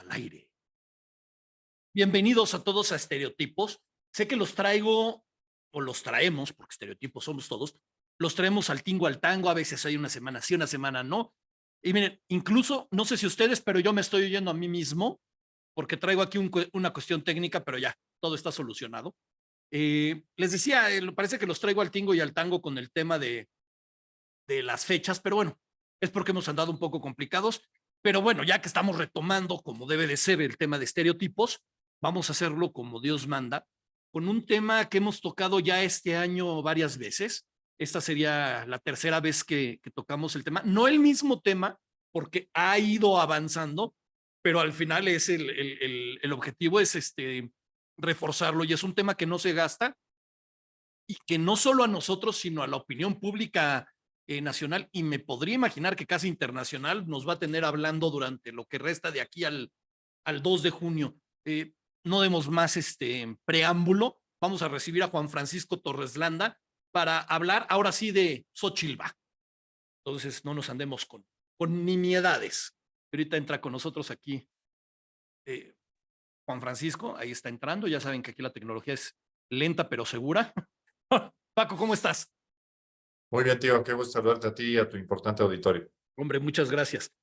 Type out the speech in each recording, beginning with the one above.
al aire. Bienvenidos a todos a Estereotipos. Sé que los traigo, o los traemos, porque estereotipos somos todos, los traemos al tingo, al tango, a veces hay una semana sí, una semana no. Y miren, incluso, no sé si ustedes, pero yo me estoy oyendo a mí mismo, porque traigo aquí una cuestión técnica, pero ya, todo está solucionado. Les decía, parece que los traigo al tingo y al tango con el tema de las fechas, pero bueno, es porque hemos andado un poco complicados. Pero bueno, ya que estamos retomando, como debe de ser, el tema de estereotipos, vamos a hacerlo como Dios manda, con un tema que hemos tocado ya este año varias veces. Esta sería la tercera vez que tocamos el tema. No el mismo tema, porque ha ido avanzando, pero al final es el objetivo es reforzarlo y es un tema que no se gasta y que no solo a nosotros, sino a la opinión pública nacional y me podría imaginar que casi internacional nos va a tener hablando durante lo que resta de aquí al 2 de junio. No demos más preámbulo. Vamos a recibir a Juan Francisco Torres Landa para hablar ahora sí de Xochitl. Entonces no nos andemos con nimiedades. Ahorita entra con nosotros aquí Juan Francisco, ahí está entrando. Ya saben que aquí la tecnología es lenta pero segura. Paco, ¿cómo estás? Muy bien, tío, qué gusto saludarte a ti y a tu importante auditorio. Hombre, muchas gracias.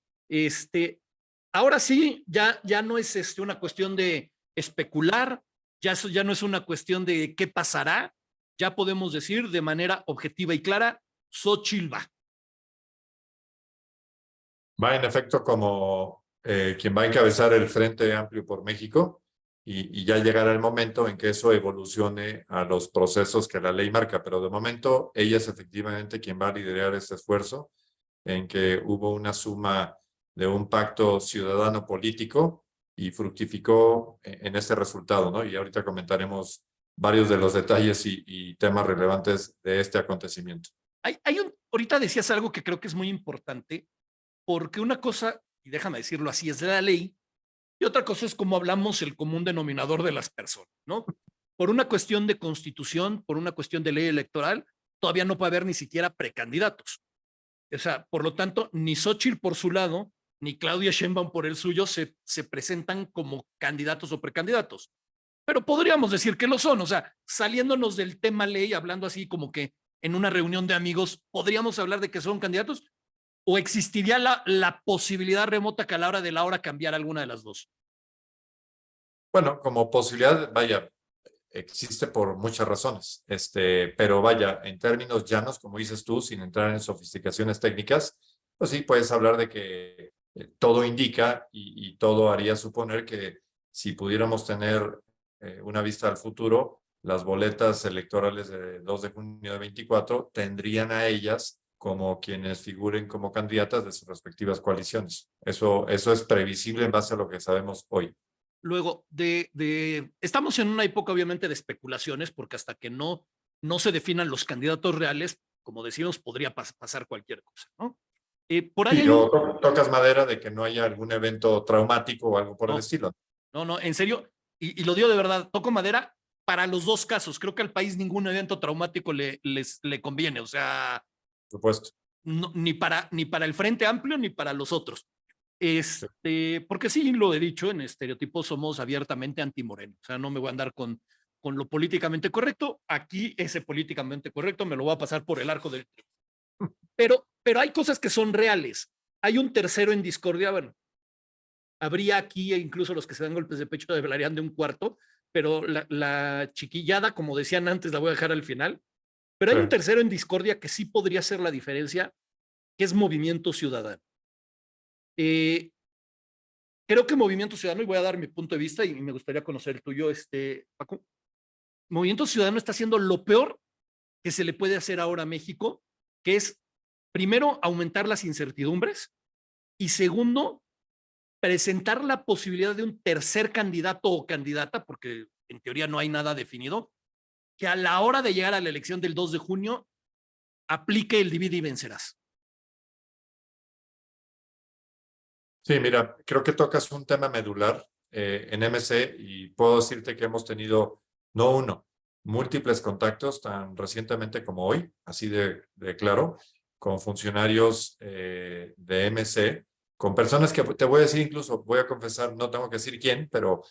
Ahora sí, ya no es una cuestión de especular, ya no es una cuestión de qué pasará, ya podemos decir de manera objetiva y clara, Xochitl va. Va en efecto como quien va a encabezar el Frente Amplio por México y ya llegará el momento en que eso evolucione a los procesos que la ley marca, pero de momento ella es efectivamente quien va a liderar este esfuerzo en que hubo una suma de un pacto ciudadano político y fructificó en este resultado, ¿no? Y ahorita comentaremos varios de los detalles y temas relevantes de este acontecimiento. Ahorita decías algo que creo que es muy importante, porque una cosa, y déjame decirlo así, es de la ley, y otra cosa es cómo hablamos el común denominador de las personas, ¿no? Por una cuestión de constitución, por una cuestión de ley electoral, todavía no puede haber ni siquiera precandidatos. O sea, por lo tanto, ni Xochitl por su lado, ni Claudia Sheinbaum por el suyo se presentan como candidatos o precandidatos. Pero podríamos decir que lo son. O sea, saliéndonos del tema ley, hablando así como que en una reunión de amigos, ¿podríamos hablar de que son candidatos? ¿O existiría la posibilidad remota que a la hora de la hora cambiara alguna de las dos? Bueno, como posibilidad, vaya, existe por muchas razones, pero vaya, en términos llanos, como dices tú, sin entrar en sofisticaciones técnicas, pues sí, puedes hablar de que todo indica y todo haría suponer que si pudiéramos tener una vista al futuro, las boletas electorales de 2 de junio de 24 tendrían a ellas como quienes figuren como candidatas de sus respectivas coaliciones. Eso es previsible en base a lo que sabemos hoy. Luego, estamos en una época obviamente de especulaciones, porque hasta que no se definan los candidatos reales, como decimos, podría pasar cualquier cosa, ¿no? Por ahí Sí, hay un... tocas madera de que no haya algún evento traumático o algo por el No, estilo. no, en serio, y lo digo de verdad, toco madera para los dos casos. Creo que al país ningún evento traumático le conviene, o sea, Por supuesto. no, ni para el Frente Amplio ni para los otros. Sí. Porque sí, lo he dicho, en Estereotipos somos abiertamente antimoreno. O sea, no me voy a andar con lo políticamente correcto. Aquí ese políticamente correcto me lo voy a pasar por el arco del triunfo. Pero hay cosas que son reales. Hay un tercero en discordia. Bueno, habría aquí e incluso los que se dan golpes de pecho hablarían de un cuarto, pero la chiquillada, como decían antes, la voy a dejar al final. Pero Sí. hay un tercero en discordia que sí podría ser la diferencia, que es Movimiento Ciudadano. Eh, Creo que Movimiento Ciudadano, y voy a dar mi punto de vista y me gustaría conocer el tuyo, Paco. Movimiento Ciudadano está haciendo lo peor que se le puede hacer ahora a México, que es, primero, aumentar las incertidumbres y segundo, presentar la posibilidad de un tercer candidato o candidata, porque en teoría no hay nada definido, que a la hora de llegar a la elección del 2 de junio aplique el divide y vencerás. Sí, mira, creo que tocas un tema medular en MC y puedo decirte que hemos tenido, no uno, múltiples contactos tan recientemente como hoy, así de claro, con funcionarios de MC con personas que te voy a decir, incluso voy a confesar, no tengo que decir quién, pero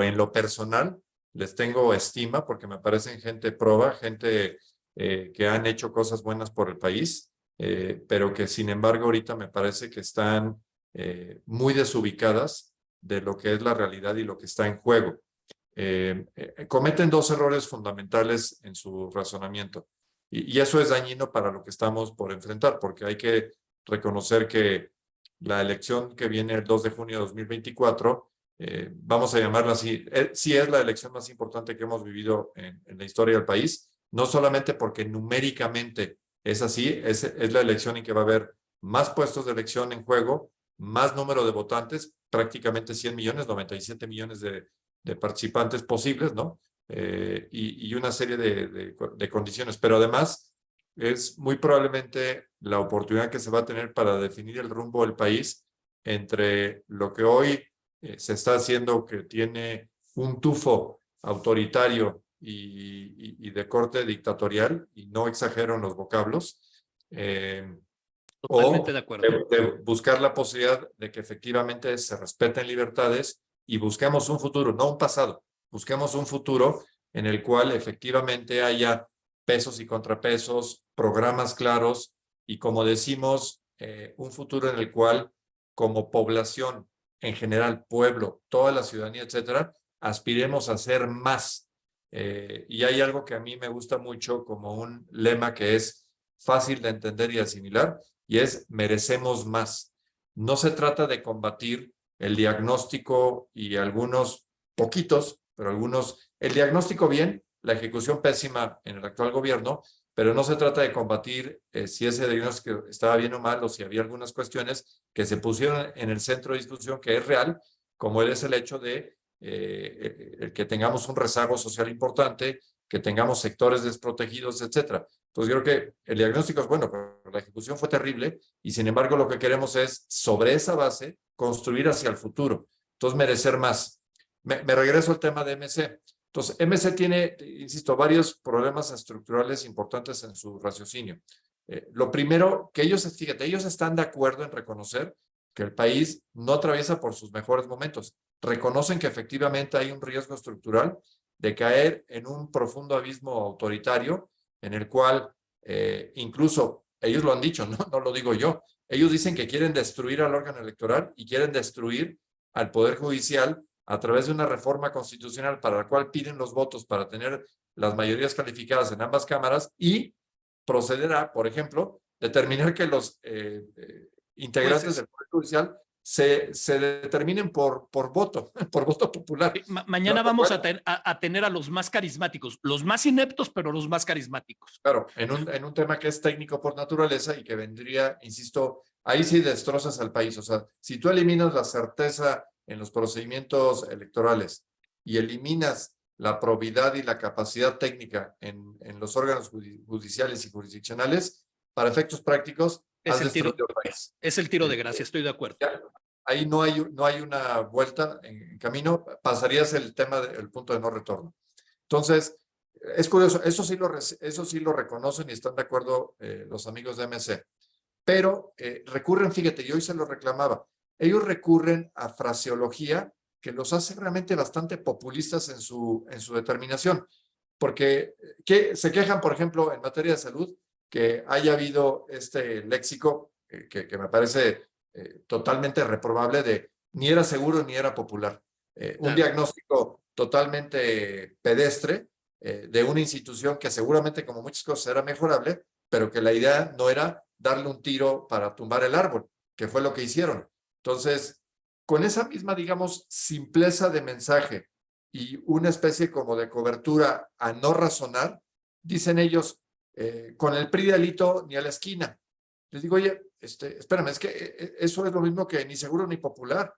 en lo personal les tengo estima porque me parecen gente proba, gente que han hecho cosas buenas por el país, pero que sin embargo ahorita me parece que están muy desubicadas de lo que es la realidad y lo que está en juego. Cometen dos errores fundamentales en su razonamiento y eso es dañino para lo que estamos por enfrentar, porque hay que reconocer que la elección que viene el 2 de junio de 2024, vamos a llamarla así, sí es la elección más importante que hemos vivido en la historia del país, no solamente porque numéricamente es así, es la elección en que va a haber más puestos de elección en juego, más número de votantes, prácticamente 100 millones, 97 millones de participantes posibles, ¿no? Y una serie de condiciones, pero además es muy probablemente la oportunidad que se va a tener para definir el rumbo del país entre lo que hoy se está haciendo, que tiene un tufo autoritario y de corte dictatorial, y no exagero en los vocablos, Totalmente o de acuerdo. de buscar la posibilidad de que efectivamente se respeten libertades y busquemos un futuro, no un pasado, busquemos un futuro en el cual efectivamente haya pesos y contrapesos, programas claros y, como decimos, un futuro en el cual, como población en general, pueblo, toda la ciudadanía, etcétera, aspiremos a hacer más. Y hay algo que a mí me gusta mucho como un lema que es fácil de entender y asimilar, y es merecemos más. No se trata de combatir el diagnóstico y algunos poquitos, pero algunos, el diagnóstico bien, la ejecución pésima en el actual gobierno, pero no se trata de combatir si ese diagnóstico estaba bien o mal, o si había algunas cuestiones que se pusieron en el centro de discusión, que es real, como es el hecho de que tengamos un rezago social importante, que tengamos sectores desprotegidos, etcétera. Entonces, yo creo que el diagnóstico es bueno, pero la ejecución fue terrible y, sin embargo, lo que queremos es, sobre esa base, construir hacia el futuro. Entonces, merecer más. Me regreso al tema de MC. Entonces, MC tiene, insisto, varios problemas estructurales importantes en su raciocinio. Lo primero, que ellos, fíjate, ellos están de acuerdo en reconocer que el país no atraviesa por sus mejores momentos. Reconocen que efectivamente hay un riesgo estructural de caer en un profundo abismo autoritario en el cual incluso ellos lo han dicho, no lo digo yo, ellos dicen que quieren destruir al órgano electoral y quieren destruir al Poder Judicial a través de una reforma constitucional para la cual piden los votos para tener las mayorías calificadas en ambas cámaras y proceder a, por ejemplo, determinar que los integrantes del Poder Judicial se determinen por voto, por voto popular. Mañana vamos a tener a los más carismáticos, los más ineptos, pero los más carismáticos. Claro, en un tema que es técnico por naturaleza y que vendría, insisto, ahí sí destrozas al país. O sea, si tú eliminas la certeza en los procedimientos electorales y eliminas la probidad y la capacidad técnica en los órganos judiciales y jurisdiccionales, para efectos prácticos, has destruido el país. Es el tiro de gracia, estoy de acuerdo. Ahí no hay una vuelta en camino, pasarías el tema del punto de no retorno. Entonces, es curioso, eso sí lo reconocen y están de acuerdo los amigos de MC, pero recurren, fíjate, yo hoy se lo reclamaba, ellos recurren a fraseología que los hace realmente bastante populistas en su determinación, porque se quejan, por ejemplo, en materia de salud, que haya habido este léxico que me parece totalmente reprobable de ni era seguro ni era popular. Un diagnóstico totalmente pedestre de una institución que seguramente, como muchas cosas, era mejorable, pero que la idea no era darle un tiro para tumbar el árbol, que fue lo que hicieron. Entonces, con esa misma, digamos, simpleza de mensaje y una especie como de cobertura a no razonar, dicen ellos, con el PRI de Alito ni a la esquina. Les digo, oye, espérame, es que eso es lo mismo que ni seguro ni popular.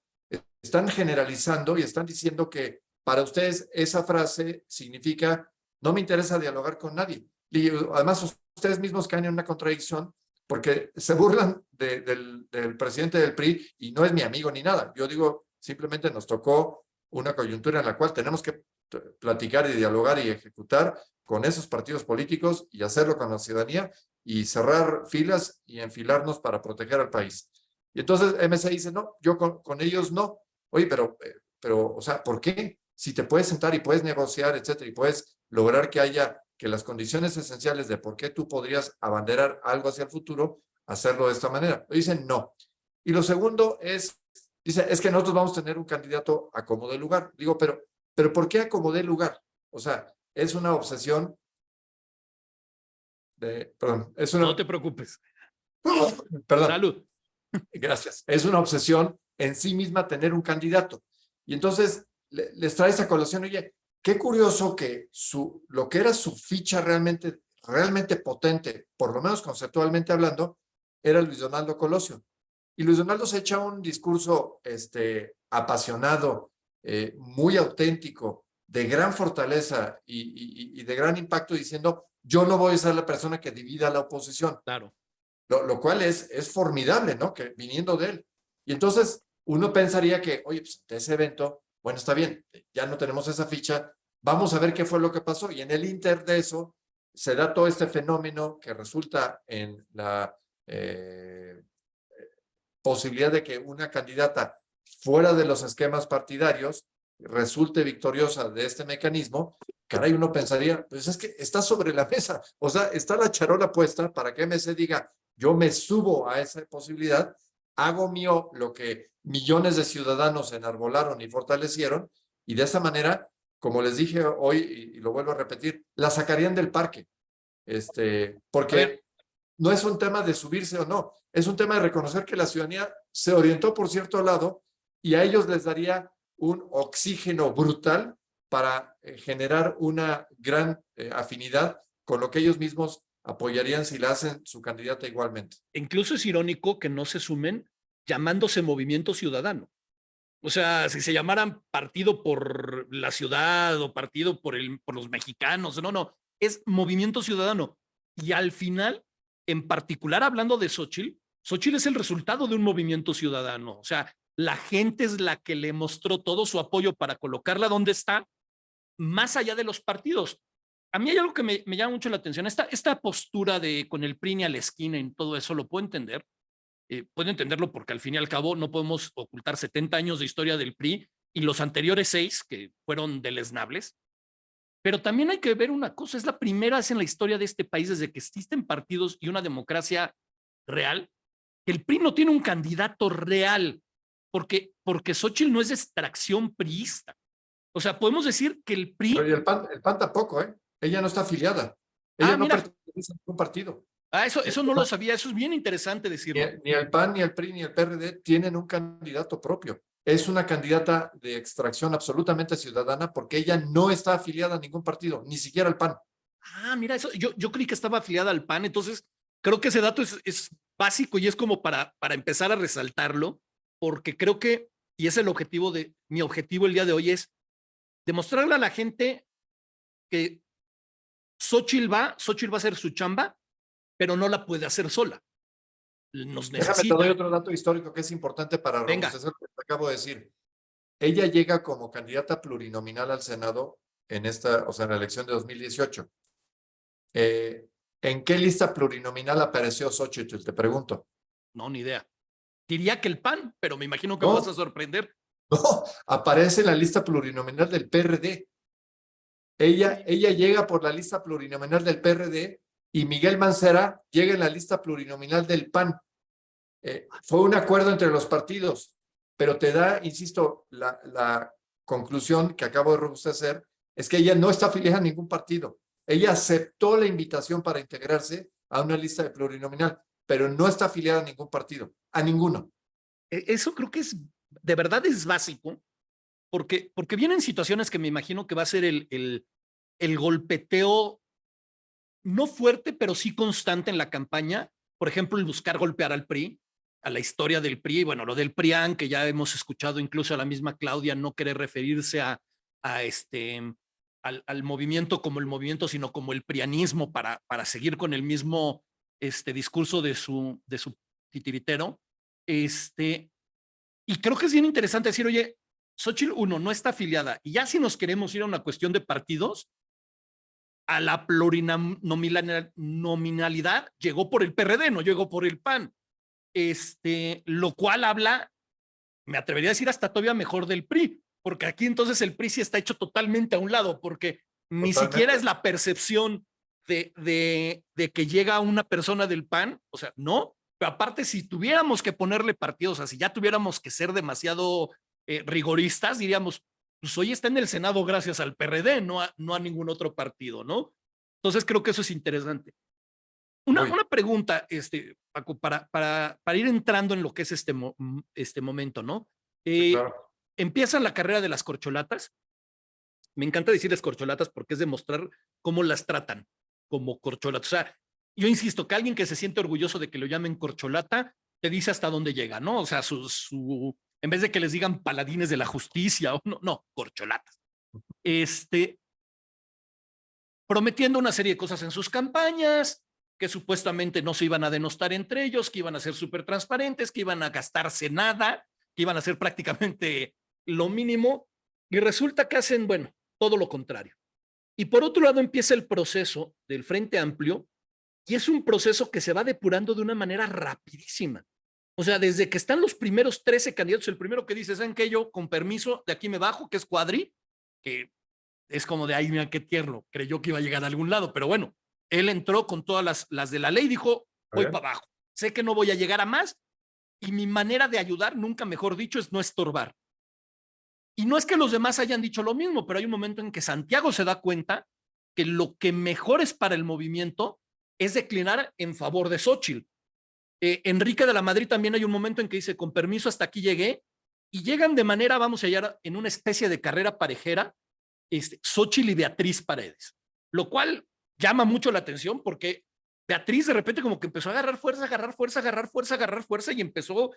Están generalizando y están diciendo que para ustedes esa frase significa no me interesa dialogar con nadie. Y además ustedes mismos caen en una contradicción porque se burlan del presidente del PRI y no es mi amigo ni nada. Yo digo, simplemente nos tocó una coyuntura en la cual tenemos que platicar y dialogar y ejecutar con esos partidos políticos y hacerlo con la ciudadanía y cerrar filas y enfilarnos para proteger al país. Y entonces MC dice, no, yo con ellos no. Oye, pero, o sea, ¿por qué? Si te puedes sentar y puedes negociar, etcétera, y puedes lograr que las condiciones esenciales de por qué tú podrías abanderar algo hacia el futuro, hacerlo de esta manera. Dicen no. Y lo segundo dice, es que nosotros vamos a tener un candidato a como dé lugar. Digo, pero ¿por qué a como dé lugar? O sea, es una obsesión perdón, No te preocupes. perdón, Salud. gracias. Es una obsesión en sí misma tener un candidato. Y entonces les trae esa colación, oye, qué curioso que lo que era su ficha realmente potente, por lo menos conceptualmente hablando, era Luis Donaldo Colosio. Y Luis Donaldo se echa un discurso apasionado, muy auténtico, de gran fortaleza y de gran impacto, diciendo, yo no voy a ser la persona que divida a la oposición. Claro. Lo cual es formidable, ¿no? Que viniendo de él. Y entonces uno pensaría que, oye, pues de ese evento, bueno, está bien, ya no tenemos esa ficha, vamos a ver qué fue lo que pasó. Y en el inter de eso se da todo este fenómeno que resulta en la posibilidad de que una candidata fuera de los esquemas partidarios resulte victoriosa de este mecanismo. Caray, uno pensaría, pues es que está sobre la mesa, o sea, está la charola puesta para que MC diga, yo me subo a esa posibilidad, hago mío lo que millones de ciudadanos enarbolaron y fortalecieron, y de esa manera, como les dije hoy, y lo vuelvo a repetir, la sacarían del parque, porque no es un tema de subirse o no, es un tema de reconocer que la ciudadanía se orientó por cierto lado y a ellos les daría un oxígeno brutal para generar una gran afinidad con lo que ellos mismos apoyarían si la hacen su candidata igualmente. Incluso es irónico que no se sumen llamándose Movimiento Ciudadano. O sea, si se llamaran Partido por la Ciudad o Partido por los mexicanos, no, es Movimiento Ciudadano. Y al final, en particular hablando de Xóchitl, Xóchitl es el resultado de un movimiento ciudadano. O sea, la gente es la que le mostró todo su apoyo para colocarla donde está, más allá de los partidos. A mí hay algo que me llama mucho la atención. Esta postura de con el PRI ni a la esquina en todo eso, lo puedo entenderlo porque al fin y al cabo no podemos ocultar 70 años de historia del PRI y los anteriores 6 que fueron deleznables. Pero también hay que ver una cosa, es la primera vez en la historia de este país desde que existen partidos y una democracia real, que el PRI no tiene un candidato real, porque Xóchitl no es de extracción priista. O sea, podemos decir que el PRI... Pero y el PAN tampoco, ¿eh? Ella no está afiliada. Ella no mira, pertenece a ningún partido. eso no lo sabía, eso es bien interesante decirlo. Ni el PAN, ni el PRI, ni el PRD tienen un candidato propio. Es una candidata de extracción absolutamente ciudadana porque ella no está afiliada a ningún partido, ni siquiera al PAN. Mira, eso, yo creí que estaba afiliada al PAN, entonces creo que ese dato es básico y es como para empezar a resaltarlo, porque creo que, y es mi objetivo el día de hoy es demostrarle a la gente que Xóchitl va a hacer su chamba, pero no la puede hacer sola. Nos necesita. Déjame te doy otro dato histórico que es importante para robustecer lo que te acabo de decir. Ella llega como candidata plurinominal al Senado en la elección de 2018. ¿En qué lista plurinominal apareció Xóchitl? Te pregunto. No, ni idea. Diría que el PAN, pero me imagino que No, me vas a sorprender. no, aparece en la lista plurinominal del PRD. Ella llega por la lista plurinominal del PRD y Miguel Mancera llega en la lista plurinominal del PAN. Fue un acuerdo entre los partidos, pero te da, insisto, la conclusión que acabo de robustecer es que ella no está afiliada a ningún partido. Ella aceptó la invitación para integrarse a una lista de plurinominal, pero no está afiliada a ningún partido, a ninguno. Eso creo que de verdad es básico, porque vienen situaciones que me imagino que va a ser el golpeteo, no fuerte, pero sí constante en la campaña. Por ejemplo, el buscar golpear al PRI, a la historia del PRI, bueno, lo del PRIAN, que ya hemos escuchado incluso a la misma Claudia no querer referirse al movimiento como el movimiento, sino como el prianismo para seguir con el mismo discurso de su titiritero. Y creo que es bien interesante decir, oye, Xóchitl, no está afiliada. Y ya si nos queremos ir a una cuestión de partidos, a la plurinominalidad llegó por el PRD, no llegó por el PAN. lo cual habla, me atrevería a decir hasta todavía mejor del PRI, porque aquí entonces el PRI sí está hecho totalmente a un lado, porque ni siquiera es Totalmente. la percepción de que llega una persona del PAN, o sea, no, pero aparte si tuviéramos que ponerle partidos, o sea, si ya tuviéramos que ser demasiado rigoristas, diríamos, pues hoy está en el Senado gracias al PRD, no a ningún otro partido, ¿no? Entonces creo que eso es interesante. Muy, Una pregunta, Paco, para ir entrando en lo que es este momento, ¿no? sí, Eh, claro. Empieza la carrera de las corcholatas. Me encanta decirles corcholatas porque es demostrar cómo las tratan como corcholatas. O sea, yo insisto que alguien que se siente orgulloso de que lo llamen corcholata, te dice hasta dónde llega, ¿no? O sea, en vez de que les digan paladines de la justicia, o no, corcholatas. Prometiendo una serie de cosas en sus campañas, que supuestamente no se iban a denostar entre ellos, que iban a ser súper transparentes, que iban a gastarse nada, que iban a hacer prácticamente lo mínimo, y resulta que hacen, bueno, todo lo contrario. Y por otro lado empieza el proceso del Frente Amplio, y es un proceso que se va depurando de una manera rapidísima. O sea, desde que están los primeros 13 candidatos, el primero que dice, ¿saben qué? Yo, con permiso, de aquí me bajo, que es Cuadri, que es como de, ay, mira qué tierno, creyó que iba a llegar a algún lado, pero bueno, él entró con todas las de la ley, dijo, voy ¿Eh? para abajo, sé que no voy a llegar a más y mi manera de ayudar, nunca mejor dicho, es no estorbar. Y no es que los demás hayan dicho lo mismo, pero hay un momento en que Santiago se da cuenta que lo que mejor es para el movimiento es declinar en favor de Xochitl. Enrique de la Madrid también hay un momento en que dice, con permiso, hasta aquí llegué, y llegan de manera, vamos a hallar, en una especie de carrera parejera, Xochitl y Beatriz Paredes, lo cual llama mucho la atención porque Beatriz de repente como que empezó a agarrar fuerza, agarrar fuerza, agarrar fuerza, agarrar fuerza y empezó,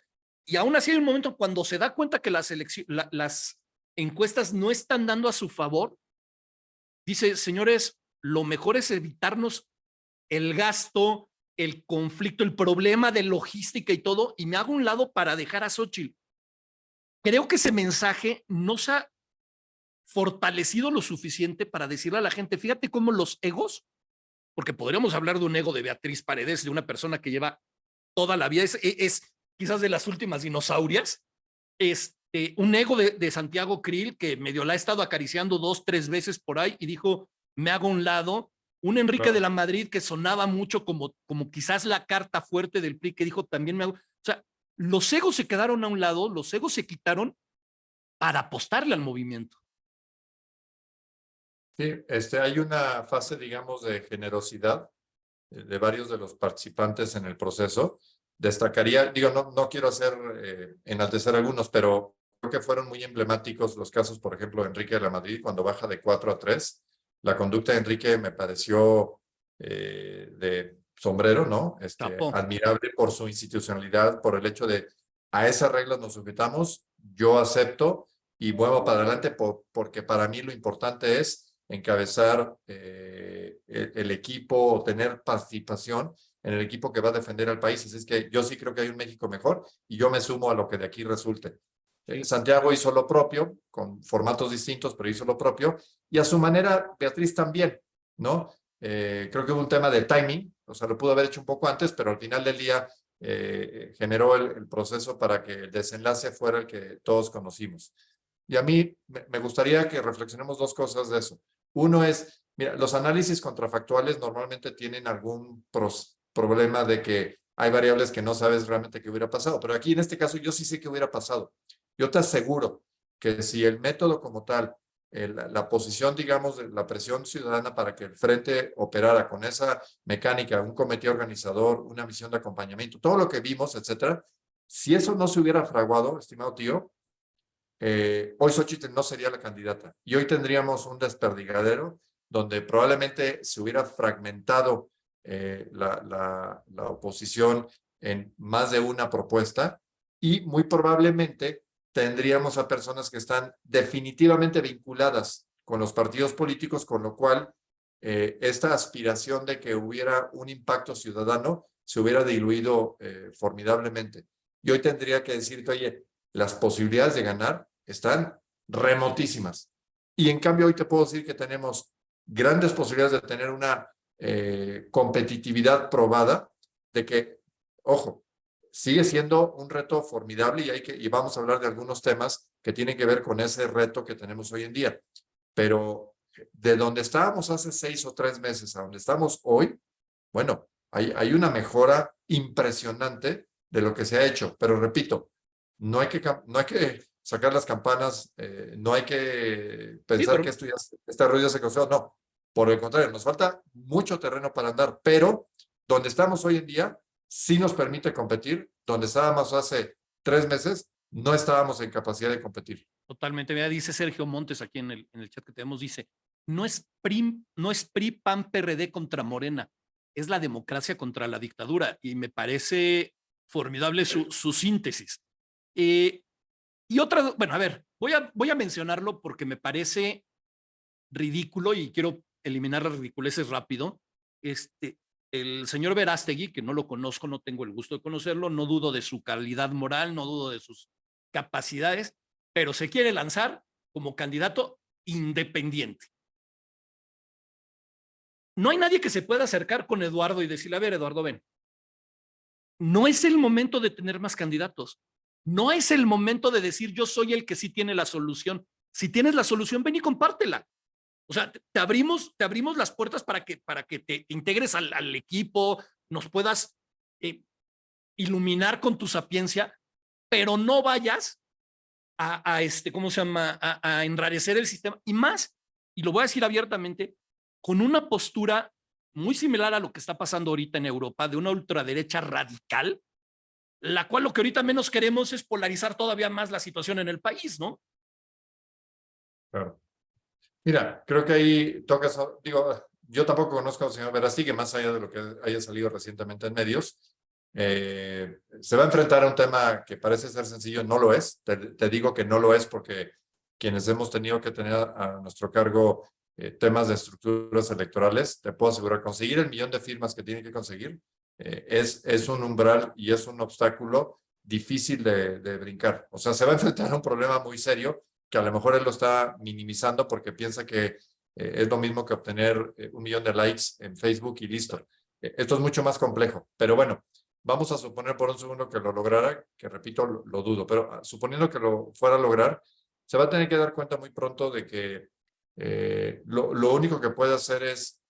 y aún así hay un momento cuando se da cuenta que las encuestas no están dando a su favor, dice, señores, lo mejor es evitarnos el gasto, el conflicto, el problema de logística y todo, y me hago un lado para dejar a Xochitl. Creo que ese mensaje no se ha fortalecido lo suficiente para decirle a la gente, fíjate cómo los egos, porque podríamos hablar de un ego de Beatriz Paredes, de una persona que lleva toda la vida, es quizás de las últimas dinosaurias, un ego de Santiago Krill que medio la ha estado acariciando 2, 3 veces por ahí y dijo, me hago un lado, un Enrique de Claro. la Madrid que sonaba mucho como quizás la carta fuerte del PRI que dijo, también me hago, o sea, los egos se quedaron a un lado, los egos se quitaron para apostarle al movimiento. Sí, hay una fase, digamos, de generosidad de varios de los participantes en el proceso. Destacaría, digo, no quiero hacer enaltecer algunos, pero creo que fueron muy emblemáticos los casos, por ejemplo, de Enrique de la Madrid, cuando baja de 4 a 3. La conducta de Enrique me pareció de sombrero, ¿no? Tapó. Admirable por su institucionalidad, por el hecho de a esas reglas nos sujetamos, yo acepto y muevo para adelante porque para mí lo importante es encabezar el equipo o tener participación en el equipo que va a defender al país. Así es que yo sí creo que hay un México mejor y yo me sumo a lo que de aquí resulte. Santiago hizo lo propio, con formatos distintos, pero hizo lo propio. Y a su manera, Beatriz también, ¿no? Creo que hubo un tema de timing, o sea, lo pudo haber hecho un poco antes, pero al final del día generó el proceso para que el desenlace fuera el que todos conocimos. Y a mí me gustaría que reflexionemos dos cosas de eso. Uno es, mira, los análisis contrafactuales normalmente tienen algún problema de que hay variables que no sabes realmente qué hubiera pasado, pero aquí en este caso yo sí sé qué hubiera pasado. Yo te aseguro que si el método como tal, la posición, digamos, de la presión ciudadana para que el frente operara con esa mecánica, un comité organizador, una misión de acompañamiento, todo lo que vimos, etcétera, si eso no se hubiera fraguado, estimado tío, hoy Xochitl no sería la candidata y hoy tendríamos un desperdigadero donde probablemente se hubiera fragmentado la oposición en más de una propuesta y muy probablemente tendríamos a personas que están definitivamente vinculadas con los partidos políticos, con lo cual esta aspiración de que hubiera un impacto ciudadano se hubiera diluido formidablemente. Y hoy tendría que decirte, oye, las posibilidades de ganar están remotísimas. Y en cambio hoy te puedo decir que tenemos grandes posibilidades de tener una competitividad probada de que, ojo, sigue siendo un reto formidable y vamos a hablar de algunos temas que tienen que ver con ese reto que tenemos hoy en día. Pero de donde estábamos hace 6 o 3 meses a donde estamos hoy, bueno, hay una mejora impresionante de lo que se ha hecho. Pero repito, no hay que sacar las campanas, no hay que Sí, pensar que este rollo ya se construyó. No, por el contrario, nos falta mucho terreno para andar, pero donde estamos hoy en día sí nos permite competir. Donde estábamos hace 3 meses, no estábamos en capacidad de competir. totalmente. Mira, dice Sergio Montes aquí en el chat que tenemos, dice, no es PRI, PAN, PRD contra Morena, es la democracia contra la dictadura. Y me parece formidable su síntesis. Y otra, bueno, a ver, voy a mencionarlo porque me parece ridículo y quiero eliminar las ridiculeces rápido. El señor Verástegui, que no lo conozco, no tengo el gusto de conocerlo, no dudo de su calidad moral, no dudo de sus capacidades, pero se quiere lanzar como candidato independiente. No hay nadie que se pueda acercar con Eduardo y decirle, a ver, Eduardo, ven, no es el momento de tener más candidatos. No es el momento de decir yo soy el que sí tiene la solución. Si tienes la solución, ven y compártela. O sea, te abrimos las puertas para que te integres al equipo, nos puedas iluminar con tu sapiencia, pero no vayas a ¿cómo se llama? A enrarecer el sistema. Y más, y lo voy a decir abiertamente, con una postura muy similar a lo que está pasando ahorita en Europa, de una ultraderecha radical, la cual lo que ahorita menos queremos es polarizar todavía más la situación en el país, ¿no? Claro. Mira, creo que ahí tocas, digo, yo tampoco conozco al señor Verástegui, más allá de lo que haya salido recientemente en medios. Se va a enfrentar a un tema que parece ser sencillo, no lo es. Te digo que no lo es porque quienes hemos tenido que tener a nuestro cargo temas de estructuras electorales, te puedo asegurar, conseguir el 1,000,000 de firmas que tiene que conseguir es un umbral y es un obstáculo difícil de brincar. O sea, se va a enfrentar a un problema muy serio que a lo mejor él lo está minimizando porque piensa que es lo mismo que obtener 1,000,000 de likes en Facebook y listo. Esto es mucho más complejo, pero bueno, vamos a suponer por un segundo que lo lograra, que repito, lo dudo, pero suponiendo que lo fuera a lograr, se va a tener que dar cuenta muy pronto de que lo único que puede hacer es,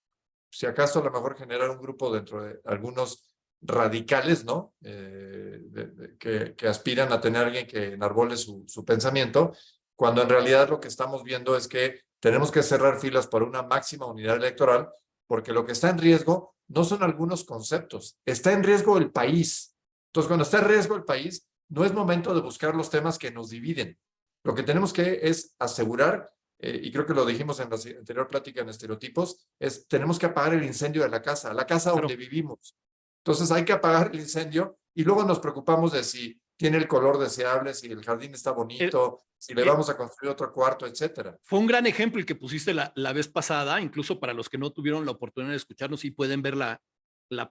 si acaso a lo mejor generar un grupo dentro de algunos radicales, ¿no? Que aspiran a tener alguien que enarbole su pensamiento, cuando en realidad lo que estamos viendo es que tenemos que cerrar filas por una máxima unidad electoral, porque lo que está en riesgo no son algunos conceptos, está en riesgo el país. Entonces, cuando está en riesgo el país, no es momento de buscar los temas que nos dividen. Lo que tenemos que es asegurar, y creo que lo dijimos en la anterior plática en estereotipos, es tenemos que apagar el incendio de la casa donde vivimos. Entonces hay que apagar el incendio y luego nos preocupamos de si tiene el color deseable, si el jardín está bonito, si le vamos a construir otro cuarto, etcétera. Fue un gran ejemplo el que pusiste la vez pasada, incluso para los que no tuvieron la oportunidad de escucharnos y pueden ver la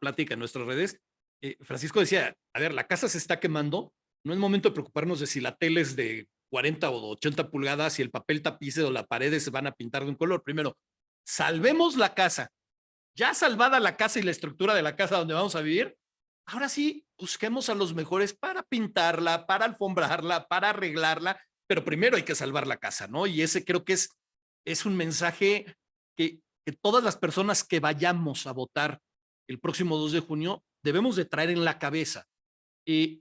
plática en nuestras redes. Francisco decía, a ver, la casa se está quemando, no es momento de preocuparnos de si la tele es de 40 o 80 pulgadas, si el papel tapice o las paredes se van a pintar de un color. Primero, salvemos la casa. Ya salvada la casa y la estructura de la casa donde vamos a vivir, ahora sí, busquemos a los mejores para pintarla, para alfombrarla, para arreglarla, pero primero hay que salvar la casa, ¿no? Y ese creo que es un mensaje que todas las personas que vayamos a votar el próximo 2 de junio debemos de traer en la cabeza. Y